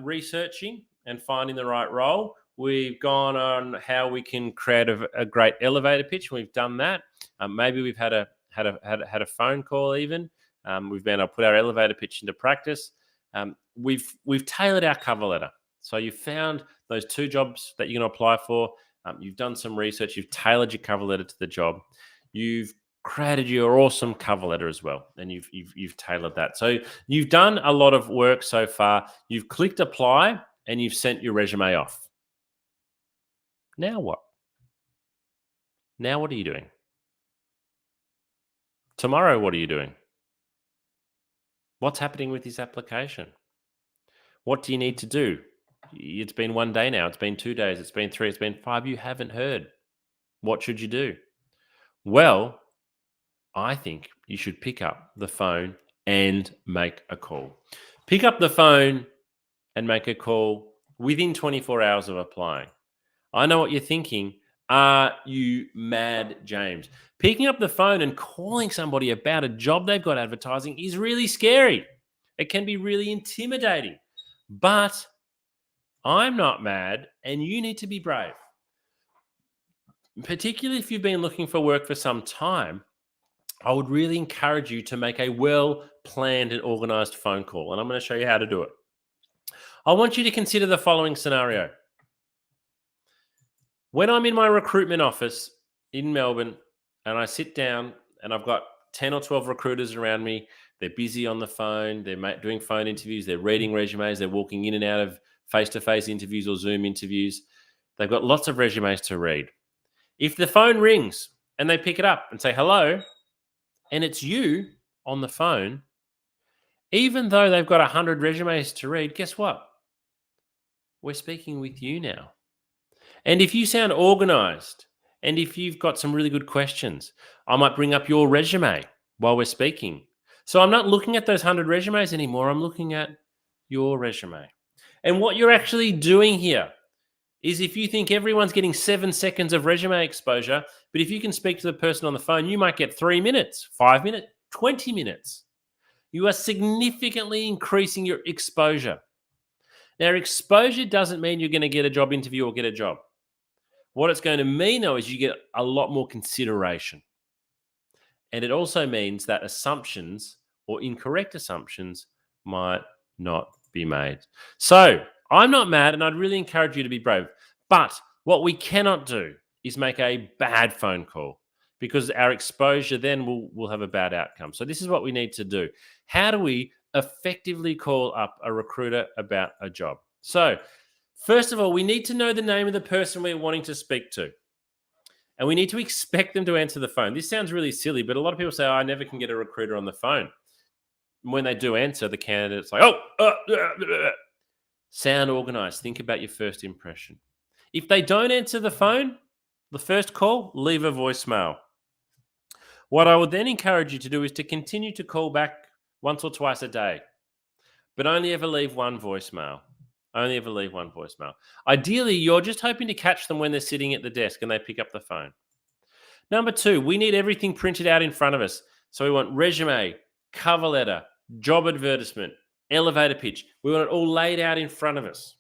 Speaker 1: researching and finding the right role. We've gone on how we can create a great elevator pitch. We've done that. Maybe we've had a phone call even. We've been able to put our elevator pitch into practice. We've tailored our cover letter. So you found those 2 jobs that you're going to apply for. You've done some research. You've tailored your cover letter to the job. You've created your awesome cover letter as well, and you've tailored that. So you've done a lot of work so far. You've clicked apply and you've sent your resume off. Now what? Now what are you doing? Tomorrow, what are you doing? What's happening with this application? What do you need to do? It's been 1 day now. It's been 2 days. It's been 3. It's been 5. You haven't heard. What should you do? Well, I think you should pick up the phone and make a call. Pick up the phone and make a call within 24 hours of applying. I know what you're thinking. Are you mad, James? Picking up the phone and calling somebody about a job they've got advertising is really scary. It can be really intimidating. But I'm not mad, and you need to be brave. Particularly if you've been looking for work for some time, I would really encourage you to make a well planned and organized phone call. And I'm going to show you how to do it. I want you to consider the following scenario. When I'm in my recruitment office in Melbourne and I sit down and I've got 10 or 12 recruiters around me, they're busy on the phone, they're doing phone interviews, they're reading resumes, they're walking in and out of face to face interviews or Zoom interviews. They've got lots of resumes to read. If the phone rings and they pick it up and say hello, and it's you on the phone, even though they've got 100 resumes to read, guess what? We're speaking with you now. And if you sound organized and if you've got some really good questions, I might bring up your resume while we're speaking. So I'm not looking at those 100 resumes anymore. I'm looking at your resume. And what you're actually doing here is if you think everyone's getting 7 seconds of resume exposure, but if you can speak to the person on the phone, you might get 3 minutes, 5 minutes, 20 minutes. You are significantly increasing your exposure. Now, exposure doesn't mean you're going to get a job interview or get a job. What it's going to mean, though, is you get a lot more consideration. And it also means that assumptions or incorrect assumptions might not be made. So I'm not mad, and I'd really encourage you to be brave. But what we cannot do is make a bad phone call because our exposure then will have a bad outcome. So this is what we need to do. How do we effectively call up a recruiter about a job? So first of all, we need to know the name of the person we're wanting to speak to. And we need to expect them to answer the phone. This sounds really silly, but a lot of people say, I never can get a recruiter on the phone. When they do answer, the candidate's like, sound organized. Think about your first impression. If they don't answer the phone, the first call, leave a voicemail. What I would then encourage you to do is to continue to call back once or twice a day, but only ever leave one voicemail. Only ever leave one voicemail. Ideally, you're just hoping to catch them when they're sitting at the desk and they pick up the phone. Number 2, we need everything printed out in front of us. So we want resume, cover letter, job advertisement, elevator pitch. We want it all laid out in front of us.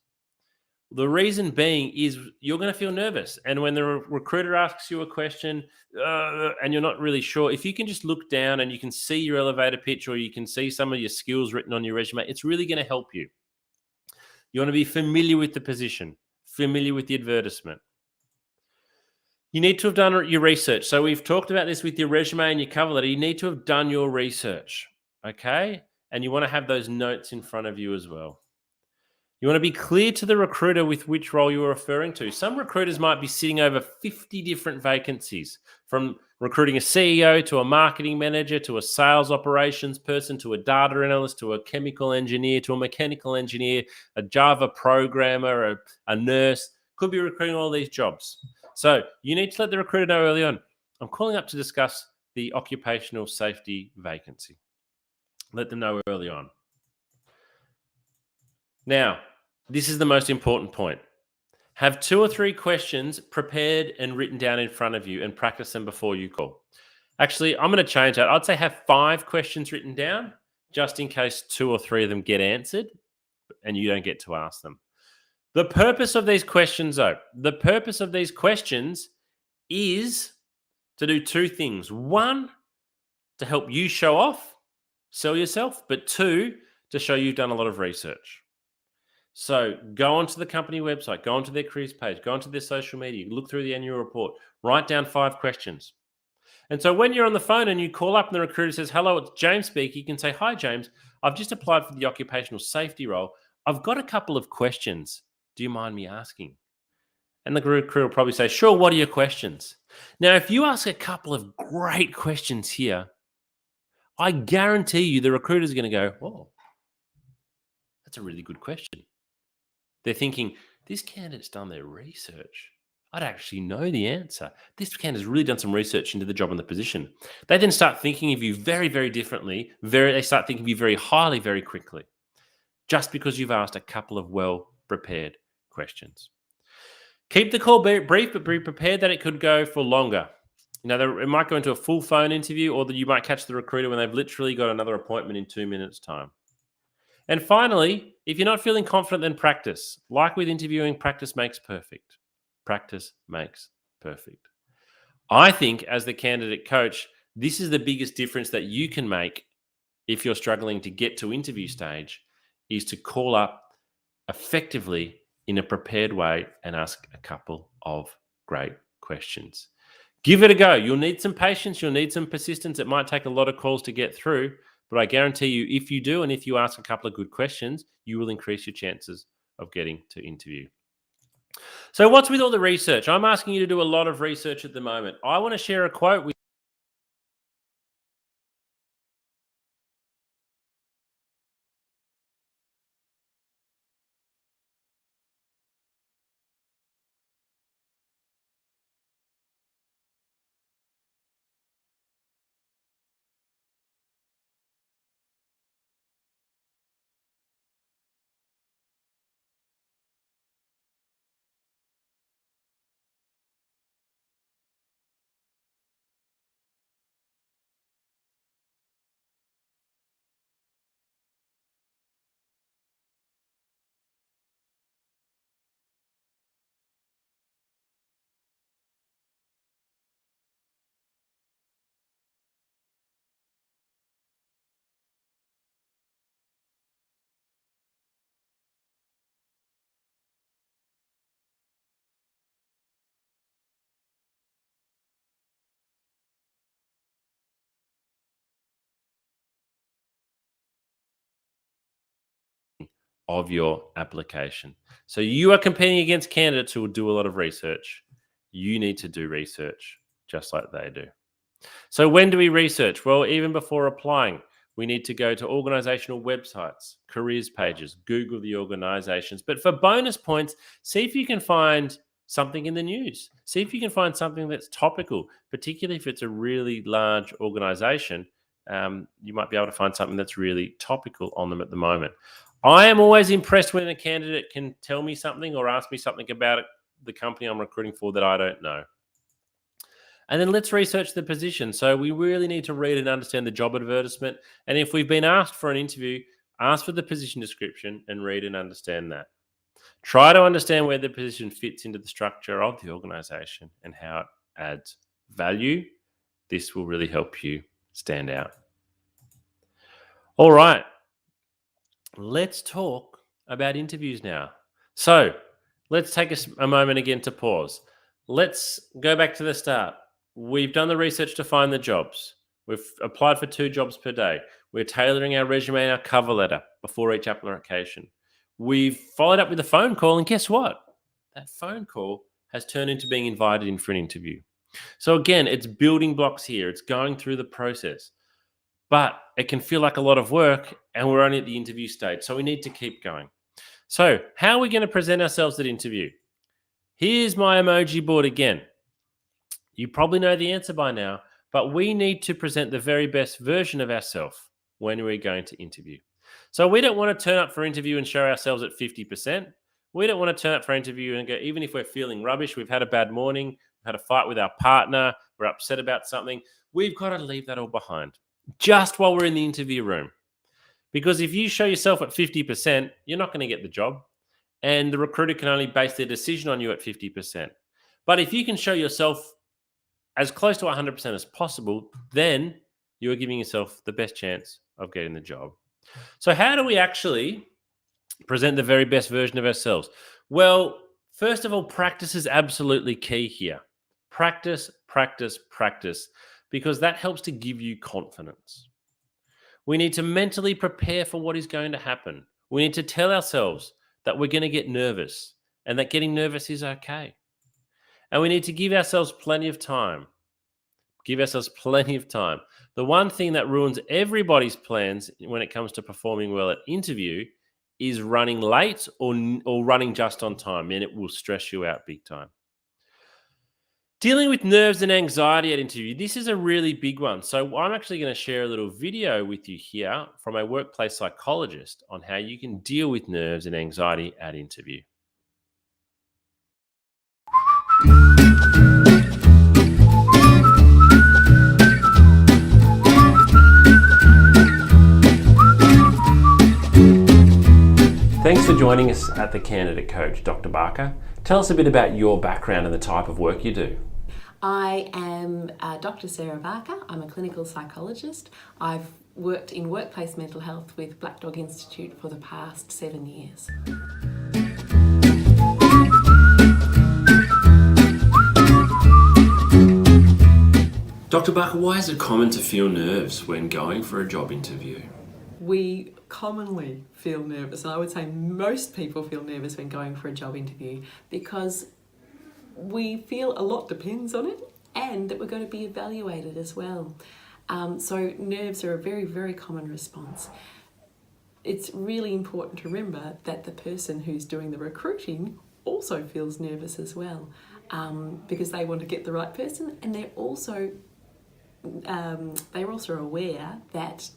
Speaker 1: The reason being is you're going to feel nervous. And when the recruiter asks you a question and you're not really sure, if you can just look down and you can see your elevator pitch or you can see some of your skills written on your resume, it's really going to help you. You want to be familiar with the position, familiar with the advertisement. You need to have done your research. So we've talked about this with your resume and your cover letter. You need to have done your research, okay? And you want to have those notes in front of you as well. You want to be clear to the recruiter with which role you're referring to. Some recruiters might be sitting over 50 different vacancies, from recruiting a CEO to a marketing manager to a sales operations person to a data analyst to a chemical engineer to a mechanical engineer, a Java programmer, a nurse. Could be recruiting all these jobs. So you need to let the recruiter know early on, I'm calling up to discuss the occupational safety vacancy. Let them know early on. Now, this is the most important point. Have 2 or 3 questions prepared and written down in front of you and practice them before you call. Actually, I'm going to change that. I'd say have 5 questions written down just in case 2 or 3 of them get answered and you don't get to ask them. The purpose of these questions, though, is to do 2 things. 1, to help you show off, sell yourself, but 2, to show you've done a lot of research. So go onto the company website, go onto their careers page, go onto their social media, look through the annual report, write down 5 questions. And so when you're on the phone and you call up and the recruiter says, hello, it's James speaking, you can say, hi, James, I've just applied for the occupational safety role. I've got a couple of questions. Do you mind me asking? And the recruiter will probably say, sure, what are your questions? Now, if you ask a couple of great questions here, I guarantee you the recruiter's going to go, oh, that's a really good question. They're thinking, this candidate's done their research. I'd actually know the answer. This candidate's really done some research into the job and the position. They then start thinking of you very, very differently. They start thinking of you very highly, very quickly, just because you've asked a couple of well prepared questions. Keep the call brief, but be prepared that it could go for longer. It might go into a full phone interview, or that you might catch the recruiter when they've literally got another appointment in 2 minutes' time. And finally, if you're not feeling confident, then practice. Like with interviewing, practice makes perfect. Practice makes perfect. I think as the candidate coach, this is the biggest difference that you can make if you're struggling to get to interview stage, is to call up effectively in a prepared way and ask a couple of great questions. Give it a go. You'll need some patience. You'll need some persistence. It might take a lot of calls to get through, but I guarantee you, if you do, and if you ask a couple of good questions, you will increase your chances of getting to interview. So, what's with all the research? I'm asking you to do a lot of research at the moment. I want to share a quote with of your application. So, you are competing against candidates who will do a lot of research. You need to do research just like they do. So, when do we research? Well, even before applying, we need to go to organizational websites, careers pages, Google the organizations. But for bonus points, see if you can find something in the news. See if you can find something that's topical, particularly if it's a really large organization. You might be able to find something that's really topical on them at the moment. I am always impressed when a candidate can tell me something or ask me something about it, the company I'm recruiting for, that I don't know. And then let's research the position. So we really need to read and understand the job advertisement. And if we've been asked for an interview, ask for the position description and read and understand that. Try to understand where the position fits into the structure of the organization and how it adds value. This will really help you stand out. All right. Let's talk about interviews now. So let's take a moment again to pause. Let's go back to the start. We've done the research to find the jobs. We've applied for 2 jobs per day. We're tailoring our resume and our cover letter before each application. We've followed up with a phone call, and guess what? That phone call has turned into being invited in for an interview. So again, it's building blocks here. It's going through the process, but it can feel like a lot of work, and we're only at the interview stage. So we need to keep going. So how are we going to present ourselves at interview? Here's my emoji board again. You probably know the answer by now, but we need to present the very best version of ourselves when we're going to interview. So we don't want to turn up for interview and show ourselves at 50%. We don't want to turn up for interview and go, even if we're feeling rubbish, we've had a bad morning, we've had a fight with our partner, we're upset about something, we've got to leave that all behind just while we're in the interview room. Because if you show yourself at 50%, you're not going to get the job. And the recruiter can only base their decision on you at 50%. But if you can show yourself as close to 100% as possible, then you are giving yourself the best chance of getting the job. So how do we actually present the very best version of ourselves? Well, first of all, practice is absolutely key here. Practice, practice, practice, because that helps to give you confidence. We need to mentally prepare for what is going to happen. We need to tell ourselves that we're going to get nervous and that getting nervous is okay. And we need to give ourselves plenty of time. Give ourselves plenty of time. The one thing that ruins everybody's plans when it comes to performing well at interview is running late or running just on time, and it will stress you out big time. Dealing with nerves and anxiety at interview. This is a really big one. So I'm actually going to share a little video with you here from a workplace psychologist on how you can deal with nerves and anxiety at interview. Thanks for joining us at the Candidate Coach, Dr. Barker. Tell us a bit about your background and the type of work you do.
Speaker 2: I am Dr. Sarah Barker. I'm a clinical psychologist. I've worked in workplace mental health with Black Dog Institute for the past 7 years.
Speaker 1: Dr. Barker, why is it common to feel nerves when going for a job interview?
Speaker 2: We commonly feel nervous, and I would say most people feel nervous when going for a job interview because we feel a lot depends on it and that we're going to be evaluated as well. So nerves are a very, very common response. It's really important to remember that the person who's doing the recruiting also feels nervous as well because they want to get the right person, and they're also aware that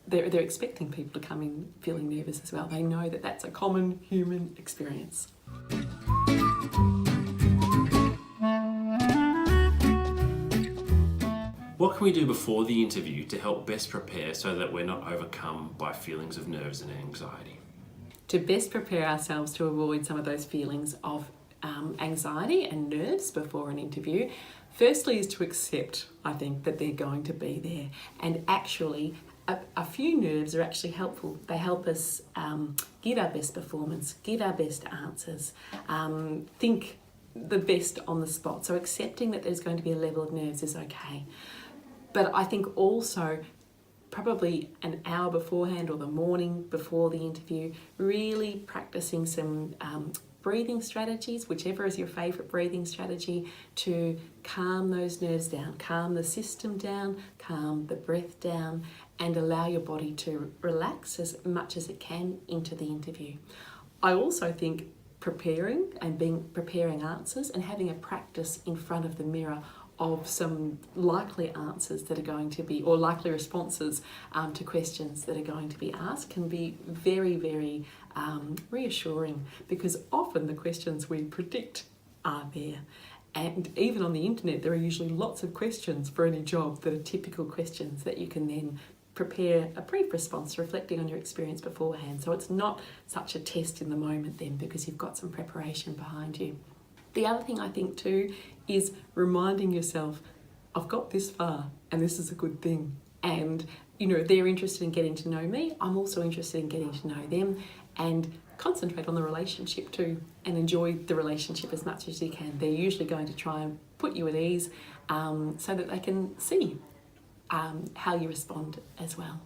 Speaker 2: they're expecting people to come in feeling nervous as well. They know that that's a common human experience.
Speaker 1: What can we do before the interview to help best prepare so that we're not overcome by feelings of nerves and anxiety?
Speaker 2: To best prepare ourselves to avoid some of those feelings of anxiety and nerves before an interview, firstly is to accept, I think, that they're going to be there. And actually, a few nerves are actually helpful. They help us give our best performance, give our best answers, think the best on the spot. So accepting that there's going to be a level of nerves is okay. But I think also probably an hour beforehand or the morning before the interview, really practicing some breathing strategies, whichever is your favourite breathing strategy, to calm those nerves down, calm the system down, calm the breath down, and allow your body to relax as much as it can into the interview. I also think preparing answers and having a practice in front of the mirror of some likely answers that are going to be, or likely responses to questions that are going to be asked can be very, very reassuring, because often the questions we predict are there. And even on the internet, there are usually lots of questions for any job that are typical questions that you can then prepare a brief response reflecting on your experience beforehand. So it's not such a test in the moment then, because you've got some preparation behind you. The other thing I think too is reminding yourself, I've got this far and this is a good thing. And, they're interested in getting to know me. I'm also interested in getting to know them, and concentrate on the relationship too and enjoy the relationship as much as you can. They're usually going to try and put you at ease so that they can see how you respond as well.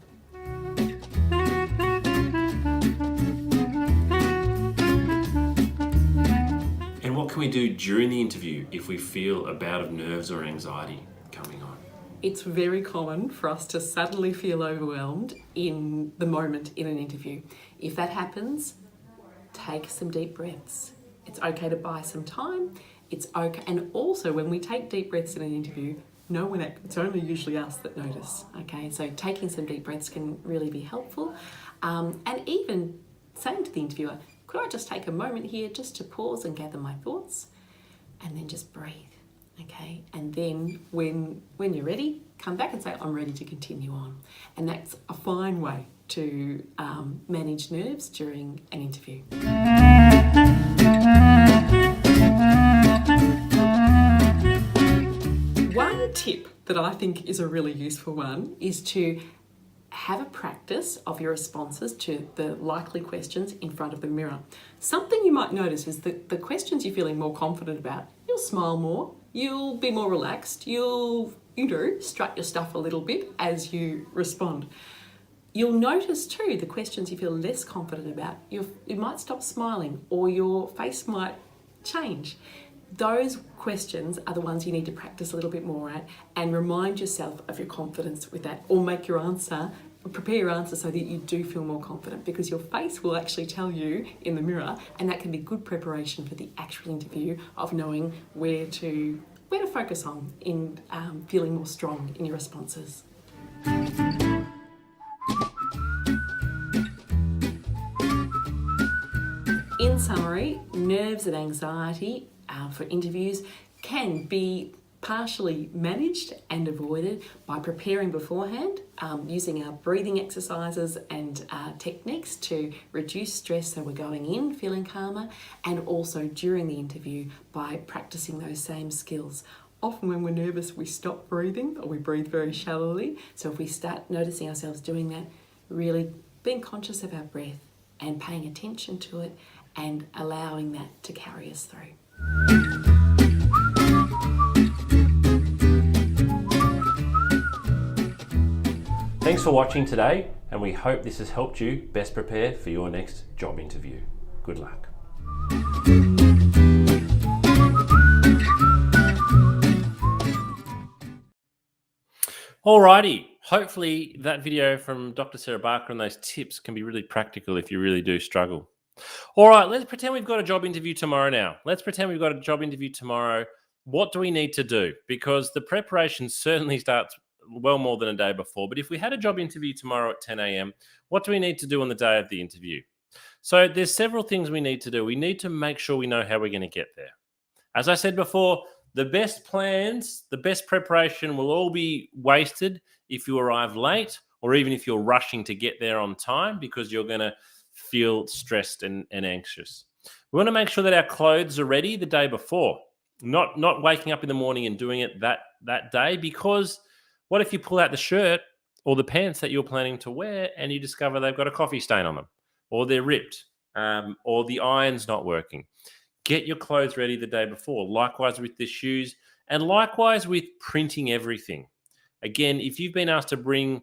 Speaker 1: What can we do during the interview if we feel a bout of nerves or anxiety coming on?
Speaker 2: It's very common for us to suddenly feel overwhelmed in the moment in an interview. If that happens, take some deep breaths. It's okay to buy some time. It's okay. And also, when we take deep breaths in an interview, it's only usually us that notice. Okay, so taking some deep breaths can really be helpful. And even saying to the interviewer, could I just take a moment here just to pause and gather my thoughts, and then just breathe, okay? And then when you're ready, come back and say, I'm ready to continue on. And that's a fine way to manage nerves during an interview. One tip that I think is a really useful one is to have a practice of your responses to the likely questions in front of the mirror. Something you might notice is that the questions you're feeling more confident about, you'll smile more, you'll be more relaxed, you'll, strut your stuff a little bit as you respond. You'll notice too, the questions you feel less confident about, you might stop smiling or your face might change. Those questions are the ones you need to practice a little bit more at, and remind yourself of your confidence with that, or prepare your answer so that you do feel more confident, because your face will actually tell you in the mirror, and that can be good preparation for the actual interview of knowing where to where to focus on in feeling more strong in your responses. In summary, nerves and anxiety for interviews can be partially managed and avoided by preparing beforehand, using our breathing exercises and techniques to reduce stress so we're going in feeling calmer, and also during the interview by practicing those same skills. Often when we're nervous, we stop breathing or we breathe very shallowly. So if we start noticing ourselves doing that, really being conscious of our breath and paying attention to it and allowing that to carry us through.
Speaker 1: Thanks for watching today, and we hope this has helped you best prepare for your next job interview. Good luck. Alrighty, hopefully that video from Dr. Sarah Barker and those tips can be really practical if you really do struggle. All right, let's pretend we've got a job interview tomorrow now. Let's pretend we've got a job interview tomorrow. What do we need to do? Because the preparation certainly starts well more than a day before. But if we had a job interview tomorrow at 10 a.m., what do we need to do on the day of the interview? So there's several things we need to do. We need to make sure we know how we're going to get there. As I said before, the best plans, the best preparation will all be wasted if you arrive late or even if you're rushing to get there on time because you're going to feel stressed and anxious. We want to make sure that our clothes are ready the day before, not waking up in the morning and doing it that day, because what if you pull out the shirt or the pants that you're planning to wear and you discover they've got a coffee stain on them, or they're ripped, or the iron's not working? Get your clothes ready the day before. Likewise with the shoes, and likewise with printing everything. Again, if you've been asked to bring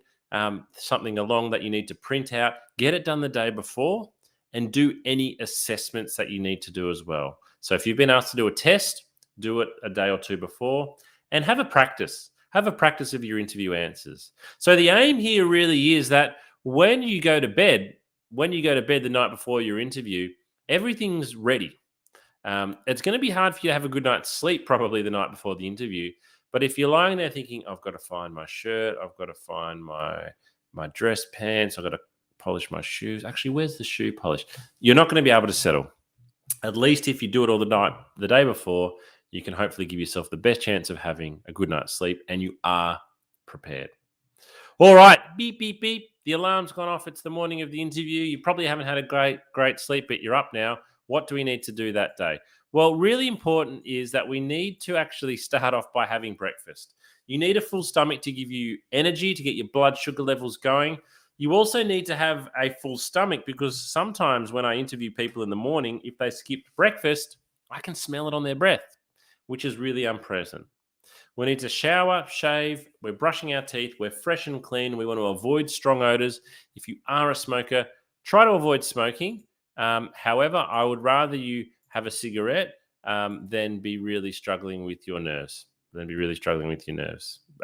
Speaker 1: something along that you need to print out, get it done the day before and do any assessments that you need to do as well. So if you've been asked to do a test, do it a day or two before and have a practice. Have a practice of your interview answers. So the aim here really is that when you go to bed the night before your interview, everything's ready. It's going to be hard for you to have a good night's sleep probably the night before the interview. But if you're lying there thinking, I've got to find my shirt, I've got to find my dress pants, I've got to polish my shoes. Actually, where's the shoe polish? You're not going to be able to settle. At least if you do it all the day before, you can hopefully give yourself the best chance of having a good night's sleep and you are prepared. All right, beep, beep, beep. The alarm's gone off. It's the morning of the interview. You probably haven't had a great sleep, but you're up now. What do we need to do that day? Well, really important is that we need to actually start off by having breakfast. You need a full stomach to give you energy, to get your blood sugar levels going. You also need to have a full stomach because sometimes when I interview people in the morning, if they skipped breakfast, I can smell it on their breath, which is really unpleasant. We need to shower, shave, we're brushing our teeth, we're fresh and clean. We want to avoid strong odors. If you are a smoker, try to avoid smoking. However, I would rather you have a cigarette than be really struggling with your nerves.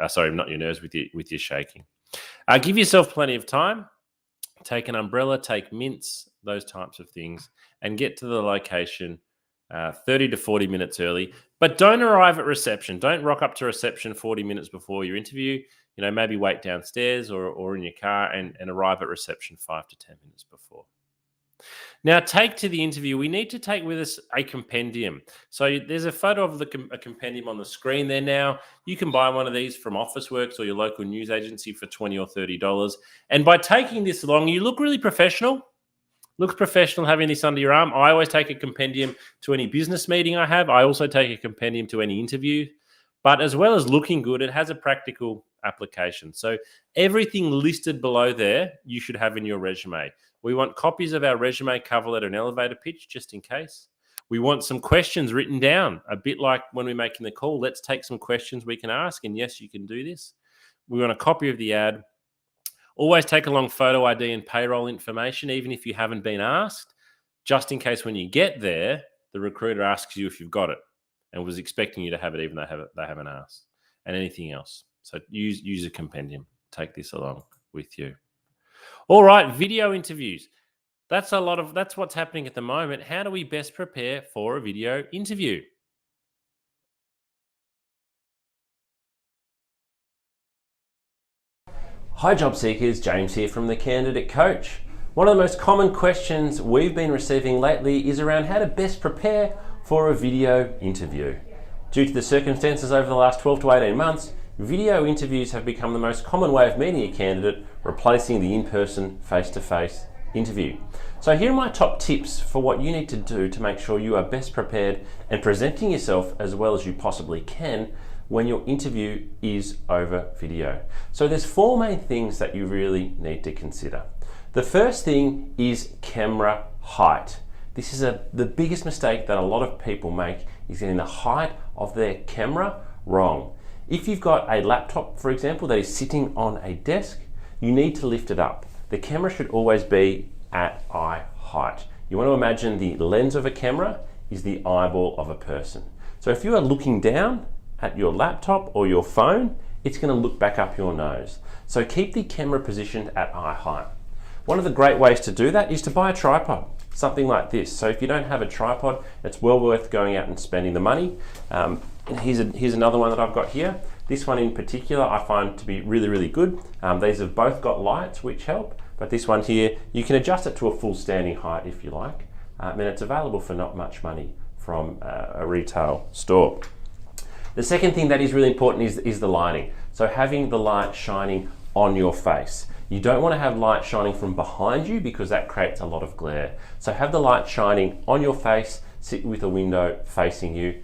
Speaker 1: Sorry, not your nerves, with your shaking. Give yourself plenty of time. Take an umbrella, take mints, those types of things, and get to the location 30 to 40 minutes early. But don't arrive at reception. Don't rock up to reception 40 minutes before your interview. Maybe wait downstairs or in your car and arrive at reception 5 to 10 minutes before. Now, take to the interview, we need to take with us a compendium. So there's a photo of a compendium on the screen there now. You can buy one of these from Officeworks or your local news agency for $20 or $30. And by taking this along, you look really professional. Looks professional having this under your arm. I always take a compendium to any business meeting I have. I also take a compendium to any interview. But as well as looking good, it has a practical application. So everything listed below there, you should have in your resume. We want copies of our resume, cover letter, and elevator pitch, just in case. We want some questions written down, a bit like when we're making the call. Let's take some questions we can ask, and yes, you can do this. We want a copy of the ad. Always take along photo ID and payroll information, even if you haven't been asked, just in case when you get there, the recruiter asks you if you've got it and was expecting you to have it, even though they haven't asked, and anything else. So use a compendium. Take this along with you. All right, video interviews. That's what's happening at the moment. How do we best prepare for a video interview? Hi job seekers, James here from the Candidate Coach. One of the most common questions we've been receiving lately is around how to best prepare for a video interview. Due to the circumstances over the last 12 to 18 months, video interviews have become the most common way of meeting a candidate, replacing the in-person, face-to-face interview. So here are my top tips for what you need to do to make sure you are best prepared and presenting yourself as well as you possibly can when your interview is over video. So there's four main things that you really need to consider. The first thing is camera height. This is the biggest mistake that a lot of people make, is getting the height of their camera wrong. If you've got a laptop, for example, that is sitting on a desk, you need to lift it up. The camera should always be at eye height. You want to imagine the lens of a camera is the eyeball of a person. So if you are looking down at your laptop or your phone, it's going to look back up your nose. So keep the camera positioned at eye height. One of the great ways to do that is to buy a tripod, something like this. So if you don't have a tripod, it's well worth going out and spending the money. Here's another one that I've got here. This one in particular I find to be really, really good. These have both got lights which help, but this one here, you can adjust it to a full standing height if you like. And it's available for not much money from a retail store. The second thing that is really important is the lighting. So having the light shining on your face. You don't want to have light shining from behind you because that creates a lot of glare. So have the light shining on your face, sit with a window facing you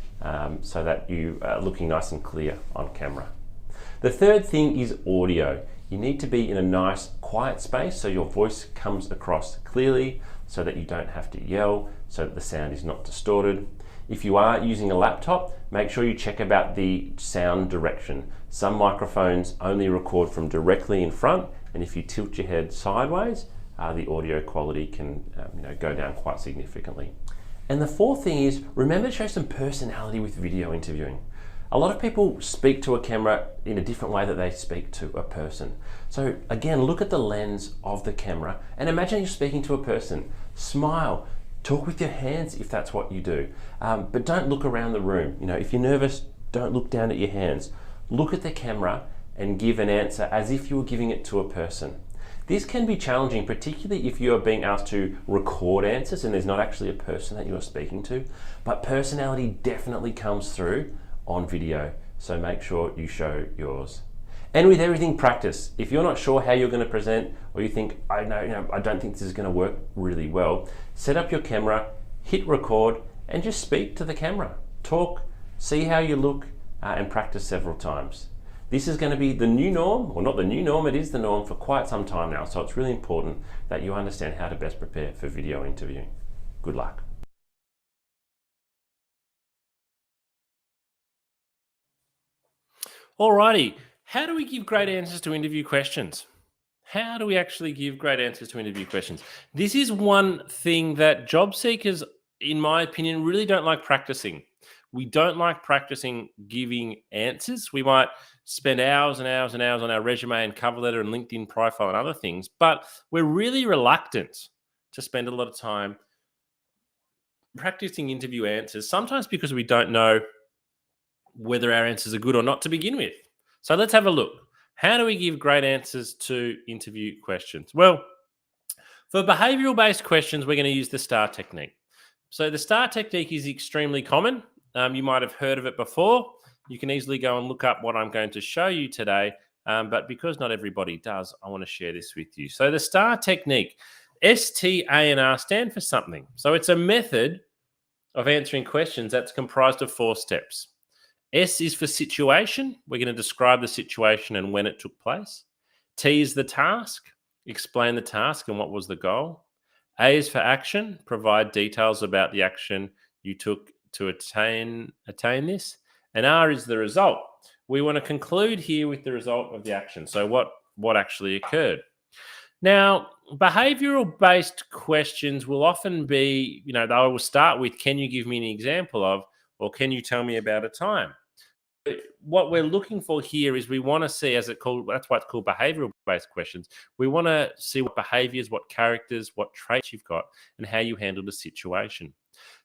Speaker 1: so that you are looking nice and clear on camera. The third thing is audio. You need to be in a nice quiet space so your voice comes across clearly, so that you don't have to yell, so that the sound is not distorted. If you are using a laptop, make sure you check about the sound direction. Some microphones only record from directly in front, and if you tilt your head sideways, the audio quality can go down quite significantly. And the fourth thing is, remember to show some personality with video interviewing. A lot of people speak to a camera in a different way that they speak to a person. So again, look at the lens of the camera and imagine you're speaking to a person. Smile. Talk with your hands if that's what you do, but don't look around the room. If you're nervous, don't look down at your hands. Look at the camera and give an answer as if you were giving it to a person. This can be challenging, particularly if you are being asked to record answers and there's not actually a person that you are speaking to, but personality definitely comes through on video, so make sure you show yours. And with everything, practice. If you're not sure how you're going to present, or you think, I don't think this is going to work really well, set up your camera, hit record, and just speak to the camera. Talk, see how you look, and practice several times. This is going to be the new norm, or not the new norm, it is the norm for quite some time now, so it's really important that you understand how to best prepare for video interviewing. Good luck. Alrighty. How do we give great answers to interview questions? How do we actually give great answers to interview questions? This is one thing that job seekers, in my opinion, really don't like practicing. We don't like practicing giving answers. We might spend hours and hours and hours on our resume and cover letter and LinkedIn profile and other things, but we're really reluctant to spend a lot of time practicing interview answers, sometimes because we don't know whether our answers are good or not to begin with. So let's have a look. How do we give great answers to interview questions? Well, for behavioral-based questions, we're going to use the STAR technique. So the STAR technique is extremely common. You might have heard of it before. You can easily go and look up what I'm going to show you today. But because not everybody does, I want to share this with you. So the STAR technique, STAR stand for something. So it's a method of answering questions that's comprised of 4 steps. S is for situation. We're going to describe the situation and when it took place. T is the task. Explain the task and what was the goal. A is for action. Provide details about the action you took to attain this. And R is the result. We want to conclude here with the result of the action. So what actually occurred? Now, behavioral-based questions will often be, they will start with, can you give me an example of, or can you tell me about a time? what we're looking for here is we want to see, that's why it's called behavioral-based questions. We want to see what behaviors, what characters, what traits you've got, and how you handle the situation.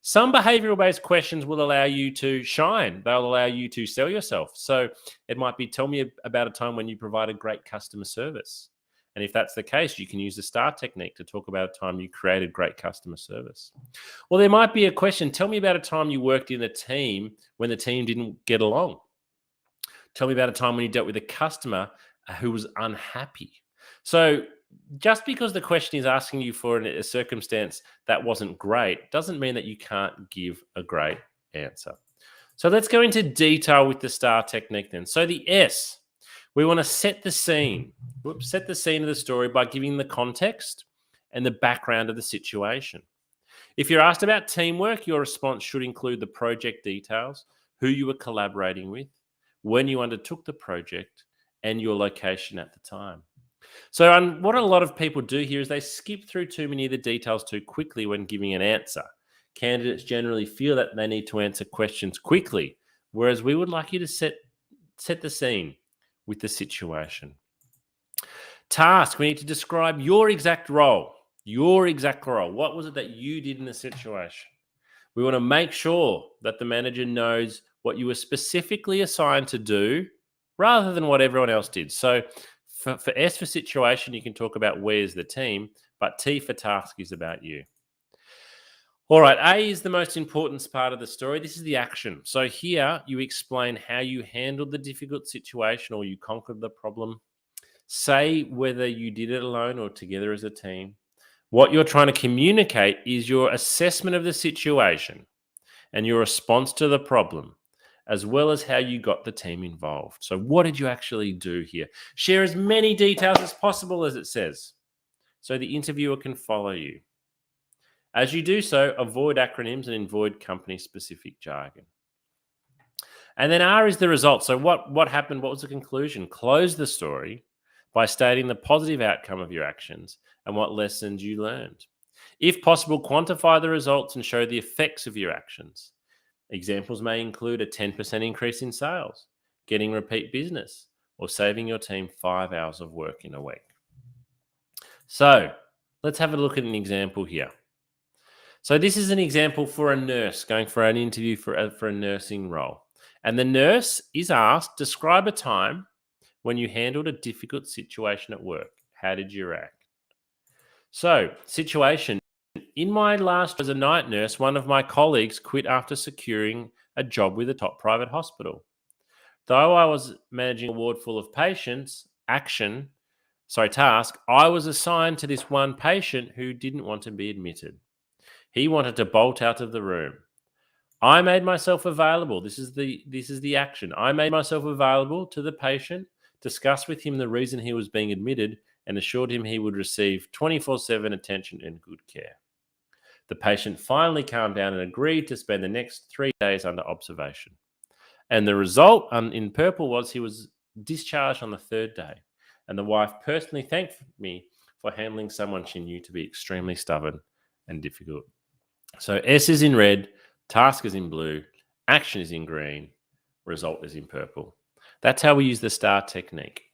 Speaker 1: Some behavioral-based questions will allow you to shine. They'll allow you to sell yourself. So it might be, tell me about a time when you provided great customer service. And if that's the case, you can use the STAR technique to talk about a time you created great customer service. Well, there might be a question, tell me about a time you worked in a team when the team didn't get along. Tell me about a time when you dealt with a customer who was unhappy. So just because the question is asking you for a circumstance that wasn't great doesn't mean that you can't give a great answer. So let's go into detail with the STAR technique then. So the S, we want to set the scene. Set the scene of the story by giving the context and the background of the situation. If you're asked about teamwork, your response should include the project details, who you were collaborating with, when you undertook the project, and your location at the time. So what a lot of people do here is they skip through too many of the details too quickly when giving an answer. Candidates generally feel that they need to answer questions quickly, whereas we would like you to set the scene with the situation. Task, we need to describe your exact role. Your exact role. What was it that you did in the situation? We want to make sure that the manager knows what you were specifically assigned to do rather than what everyone else did. So for S for situation, you can talk about where's the team, but T for task is about you. All right, A is the most important part of the story. This is the action. So here you explain how you handled the difficult situation or you conquered the problem. Say whether you did it alone or together as a team. What you're trying to communicate is your assessment of the situation and your response to the problem, as well as how you got the team involved. So what did you actually do here? Share as many details as possible, as it says, so the interviewer can follow you. As you do so, avoid acronyms and avoid company-specific jargon. And then R is the result. So what happened? What was the conclusion? Close the story by stating the positive outcome of your actions and what lessons you learned. If possible, quantify the results and show the effects of your actions. Examples may include a 10% increase in sales, getting repeat business, or saving your team 5 hours of work in a week. So let's have a look at an example here. So this is an example for a nurse going for an interview for a nursing role. And the nurse is asked, describe a time when you handled a difficult situation at work. How did you react? So, situation. In my last as a night nurse, one of my colleagues quit after securing a job with a top private hospital. Though I was managing a ward full of patients, task, I was assigned to this one patient who didn't want to be admitted. He wanted to bolt out of the room. I made myself available. This is the action. I made myself available to the patient, discussed with him the reason he was being admitted, and assured him he would receive 24/7 attention and good care. The patient finally calmed down and agreed to spend the next 3 days under observation. And the result in purple was he was discharged on the 3rd day. And the wife personally thanked me for handling someone she knew to be extremely stubborn and difficult. So S is in red, task is in blue, action is in green, result is in purple. That's how we use the STAR technique.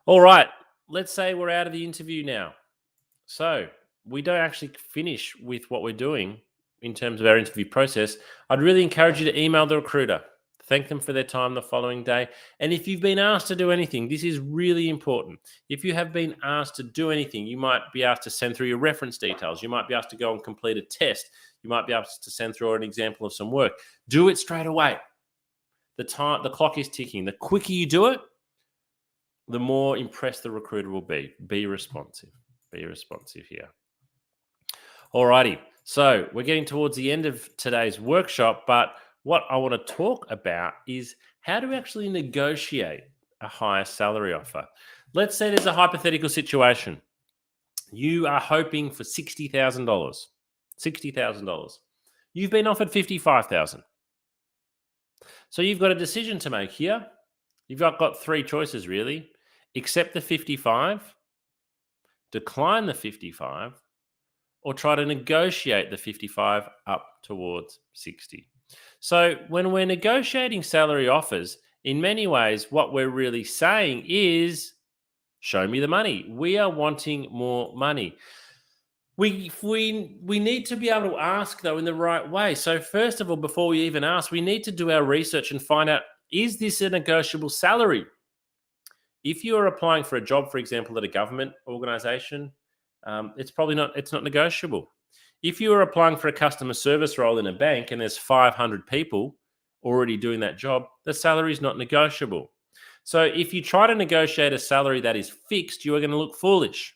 Speaker 1: All right, let's say we're out of the interview now. So we don't actually finish with what we're doing in terms of our interview process. I'd really encourage you to email the recruiter, thank them for their time the following day. And if you've been asked to do anything, this is really important. If you have been asked to do anything, you might be asked to send through your reference details. You might be asked to go and complete a test. You might be asked to send through an example of some work. Do it straight away. The clock is ticking. The quicker you do it, the more impressed the recruiter will be. Be responsive. Be responsive here. Alrighty, so we're getting towards the end of today's workshop, but what I want to talk about is how to actually negotiate a higher salary offer. Let's say there's a hypothetical situation. You are hoping for $60,000. $60,000. You've been offered $55,000. So you've got a decision to make here. You've got 3 choices really. Accept the 55, decline the 55, or try to negotiate the 55 up towards 60. So when we're negotiating salary offers, in many ways, what we're really saying is, show me the money. We are wanting more money. We need to be able to ask though in the right way. So first of all, before we even ask, we need to do our research and find out, is this a negotiable salary? If you are applying for a job, for example, at a government organization, it's not negotiable. If you are applying for a customer service role in a bank and there's 500 people already doing that job, the salary is not negotiable. So if you try to negotiate a salary that is fixed, you are going to look foolish.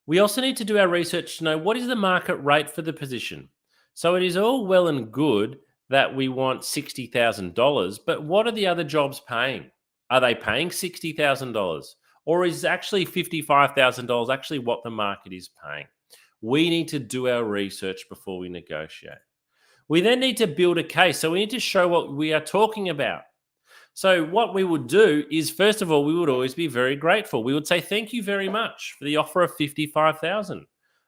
Speaker 1: We also need to do our research to know what is the market rate for the position. So it is all well and good that we want $60,000, but what are the other jobs paying? Are they paying $60,000? Or is actually $55,000 actually what the market is paying? We need to do our research before we negotiate. We then need to build a case. So we need to show what we are talking about. So what we would do is, first of all, we would always be very grateful. We would say, thank you very much for the offer of 55,000.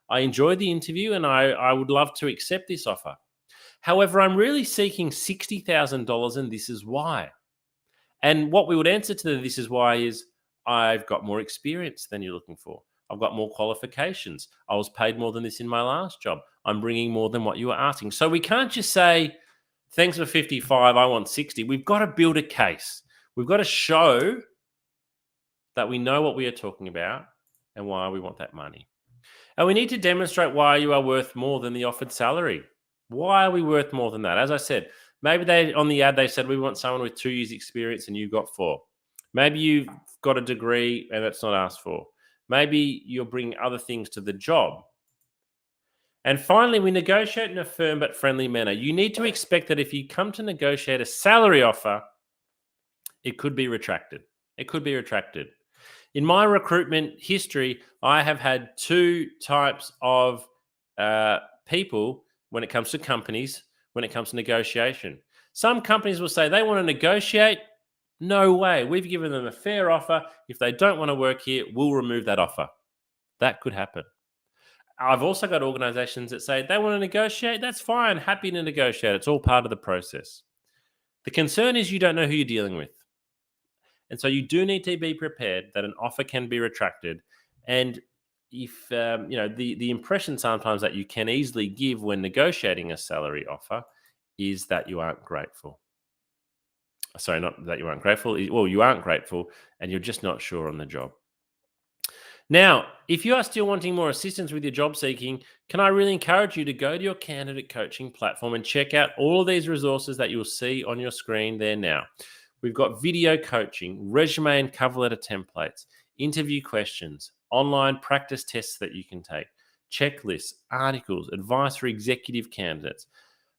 Speaker 1: I enjoyed the interview and I would love to accept this offer. However, I'm really seeking $60,000 and this is why. And what we would answer to the this is why is, I've got more experience than you're looking for. I've got more qualifications. I was paid more than this in my last job. I'm bringing more than what you were asking. So we can't just say, thanks for 55, I want 60. We've got to build a case. We've got to show that we know what we are talking about and why we want that money. And we need to demonstrate why you are worth more than the offered salary. Why are we worth more than that? As I said, maybe they on the ad they said we want someone with 2 years experience and you got 4. Maybe you've got a degree and that's not asked for. Maybe you're bringing other things to the job. And finally, we negotiate in a firm but friendly manner. You need to expect that if you come to negotiate a salary offer, it could be retracted. It could be retracted. In my recruitment history, I have had 2 types of people when it comes to companies, when it comes to negotiation. Some companies will say they want to negotiate. No way. We've given them a fair offer. If they don't want to work here, we'll remove that offer. That could happen. I've also got organizations that say they want to negotiate. That's fine. Happy to negotiate. It's all part of the process. The concern is you don't know who you're dealing with. And so you do need to be prepared that an offer can be retracted. And if, the impression sometimes that you can easily give when negotiating a salary offer is that you aren't grateful. Sorry, not that you aren't grateful. Well, you aren't grateful and you're just not sure on the job. Now, if you are still wanting more assistance with your job seeking, can I really encourage you to go to your candidate coaching platform and check out all of these resources that you'll see on your screen there now. We've got video coaching, resume and cover letter templates, interview questions, online practice tests that you can take, checklists, articles, advice for executive candidates,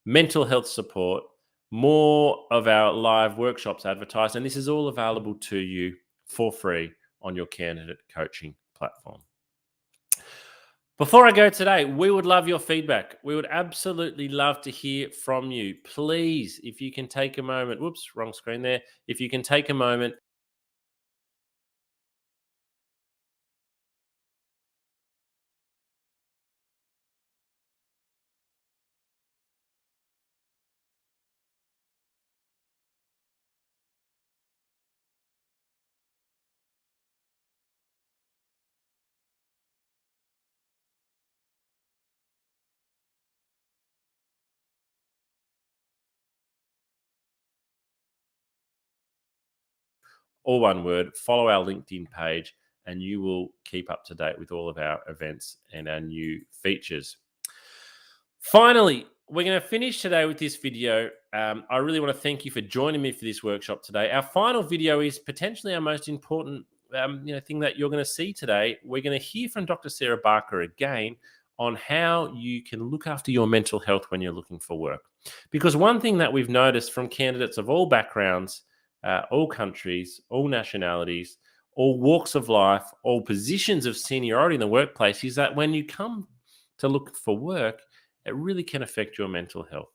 Speaker 1: mental health support, more of our live workshops advertised, and this is all available to you for free on your candidate coaching platform. Before I go today, we would love your feedback. We would absolutely love to hear from you. Please, if you can take a moment, whoops, wrong screen there. If you can take a moment, all one word, follow our LinkedIn page, and you will keep up to date with all of our events and our new features. Finally, we're going to finish today with this video. I really want to thank you for joining me for this workshop today. Our final video is potentially our most important thing that you're going to see today. We're going to hear from Dr. Sarah Barker again on how you can look after your mental health when you're looking for work. Because one thing that we've noticed from candidates of all backgrounds, all countries, all nationalities, all walks of life, all positions of seniority in the workplace is that when you come to look for work, it really can affect your mental health.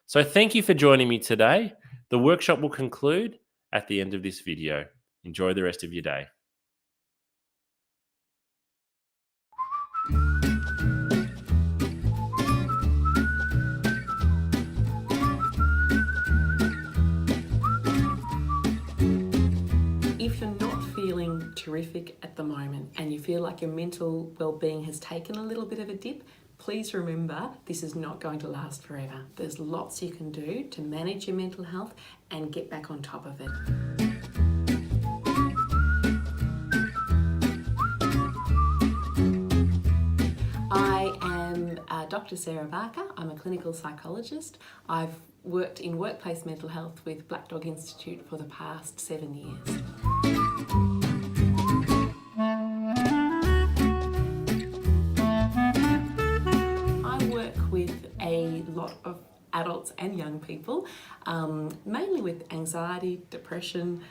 Speaker 1: So thank you for joining me today. The workshop will conclude at the end of this video. Enjoy the rest of your day.
Speaker 2: terrific at the moment and you feel like your mental well-being has taken a little bit of a dip, please remember this is not going to last forever. There's lots you can do to manage your mental health and get back on top of it. I am Dr. Sarah Barker. I'm a clinical psychologist. I've worked in workplace mental health with Black Dog Institute for the past 7 years. With a lot of adults and young people, mainly with anxiety, depression,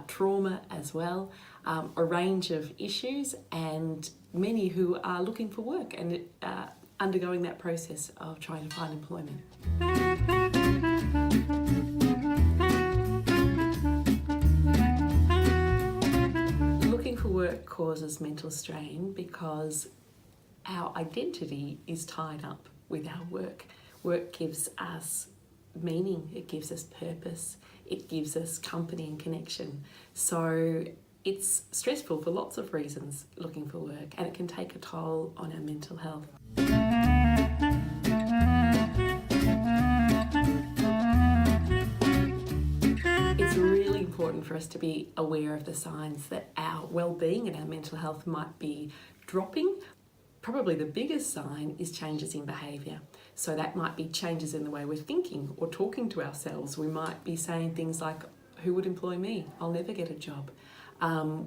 Speaker 2: trauma as well, a range of issues, and many who are looking for work and undergoing that process of trying to find employment. Looking for work causes mental strain because our identity is tied up with our work. Work gives us meaning, it gives us purpose, it gives us company and connection. So it's stressful for lots of reasons looking for work, and it can take a toll on our mental health. It's really important for us to be aware of the signs that our well-being and our mental health might be dropping. Probably the biggest sign is changes in behaviour. So that might be changes in the way we're thinking or talking to ourselves. We might be saying things like, who would employ me? I'll never get a job.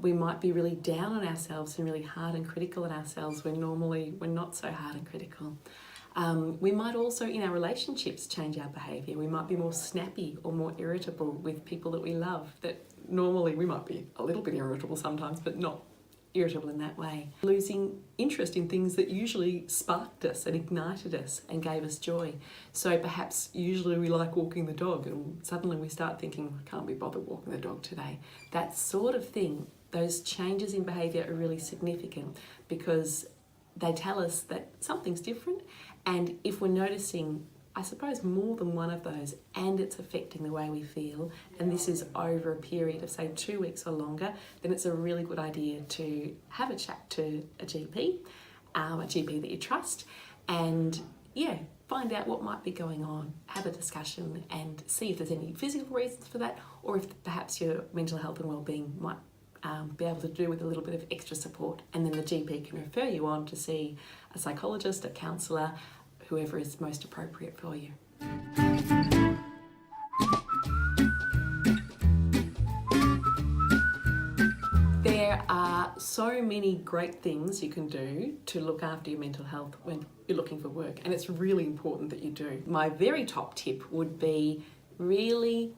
Speaker 2: We might be really down on ourselves and really hard and critical on ourselves when normally we're not so hard and critical. We might also, in our relationships, change our behaviour. We might be more snappy or more irritable with people that we love, that normally we might be a little bit irritable sometimes, but not irritable in that way. Losing interest in things that usually sparked us and ignited us and gave us joy. So perhaps usually we like walking the dog and suddenly we start thinking, I can't be bothered walking the dog today. That sort of thing, those changes in behaviour are really significant because they tell us that something's different, and if we're noticing, I suppose, more than one of those and it's affecting the way we feel, and this is over a period of say 2 weeks or longer, then it's a really good idea to have a chat to a GP that you trust, and find out what might be going on, have a discussion and see if there's any physical reasons for that, or if perhaps your mental health and wellbeing might be able to do with a little bit of extra support, and then the GP can refer you on to see a psychologist, a counsellor, whoever is most appropriate for you. There are so many great things you can do to look after your mental health when you're looking for work, and it's really important that you do. My very top tip would be really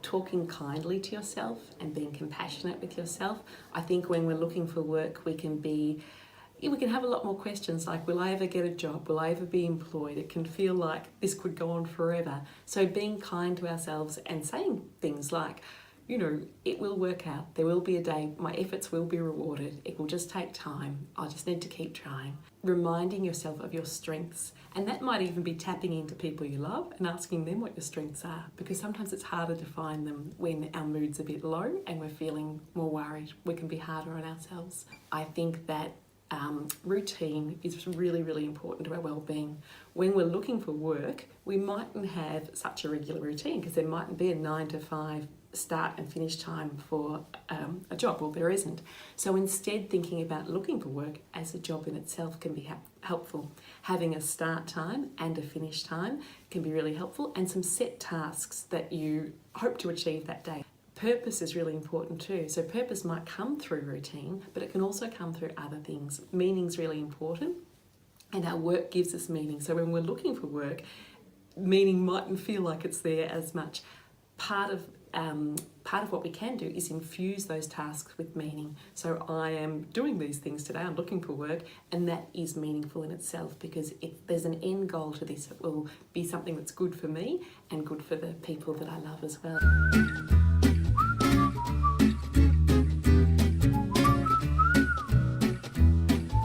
Speaker 2: talking kindly to yourself and being compassionate with yourself. I think when we're looking for work, we can have a lot more questions like, will I ever get a job? Will I ever be employed? It can feel like this could go on forever. So being kind to ourselves and saying things like, it will work out. There will be a day, my efforts will be rewarded. It will just take time. I'll just need to keep trying. Reminding yourself of your strengths. And that might even be tapping into people you love and asking them what your strengths are, because sometimes it's harder to find them when our mood's a bit low and we're feeling more worried. We can be harder on ourselves. I think that routine is really, really important to our well-being. When we're looking for work, we mightn't have such a regular routine because there mightn't be a 9 to 5 start and finish time for a job. Well, there isn't. So instead, thinking about looking for work as a job in itself can be helpful. Having a start time and a finish time can be really helpful, and some set tasks that you hope to achieve that day. Purpose is really important too. So purpose might come through routine, but it can also come through other things. Meaning's really important, and our work gives us meaning. So when we're looking for work, meaning mightn't feel like it's there as much. Part of what we can do is infuse those tasks with meaning. So I am doing these things today, I'm looking for work, and that is meaningful in itself because there's an end goal to this. It will be something that's good for me and good for the people that I love as well.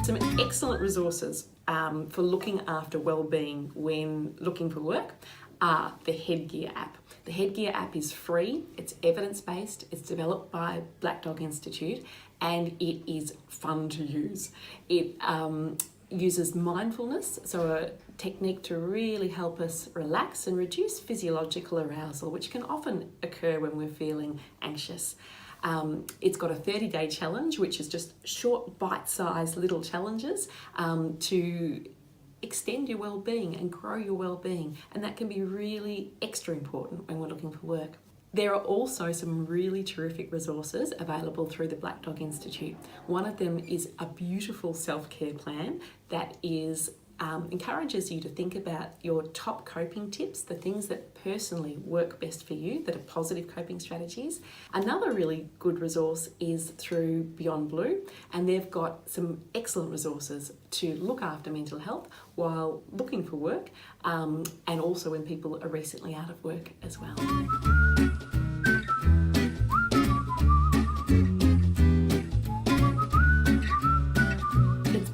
Speaker 2: Some excellent resources for looking after well-being when looking for work are the Headgear app. The Headgear app is free, it's evidence-based, it's developed by Black Dog Institute, and it is fun to use. It uses mindfulness, so a technique to really help us relax and reduce physiological arousal, which can often occur when we're feeling anxious. It's got a 30-day challenge, which is just short, bite-sized little challenges to extend your well-being and grow your well-being, and that can be really extra important when we're looking for work. There are also some really terrific resources available through the Black Dog Institute. One of them is a beautiful self-care plan that encourages you to think about your top coping tips, the things that personally work best for you, that are positive coping strategies. Another really good resource is through Beyond Blue, and they've got some excellent resources to look after mental health while looking for work, and also when people are recently out of work as well.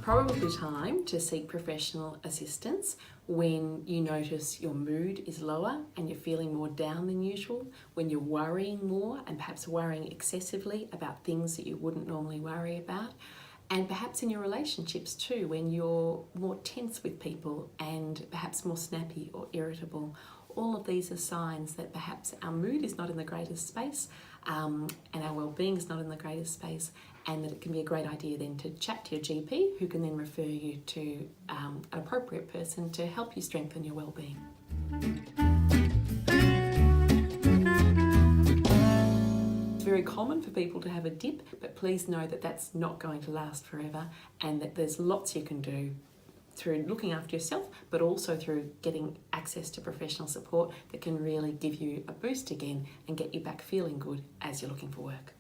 Speaker 2: Probably time to seek professional assistance when you notice your mood is lower and you're feeling more down than usual, when you're worrying more and perhaps worrying excessively about things that you wouldn't normally worry about, and perhaps in your relationships too, when you're more tense with people and perhaps more snappy or irritable. All of these are signs that perhaps our mood is not in the greatest space, and our well-being is not in the greatest space, and that it can be a great idea then to chat to your GP, who can then refer you to an appropriate person to help you strengthen your well-being. It's very common for people to have a dip, but please know that that's not going to last forever, and that there's lots you can do through looking after yourself, but also through getting access to professional support that can really give you a boost again and get you back feeling good as you're looking for work.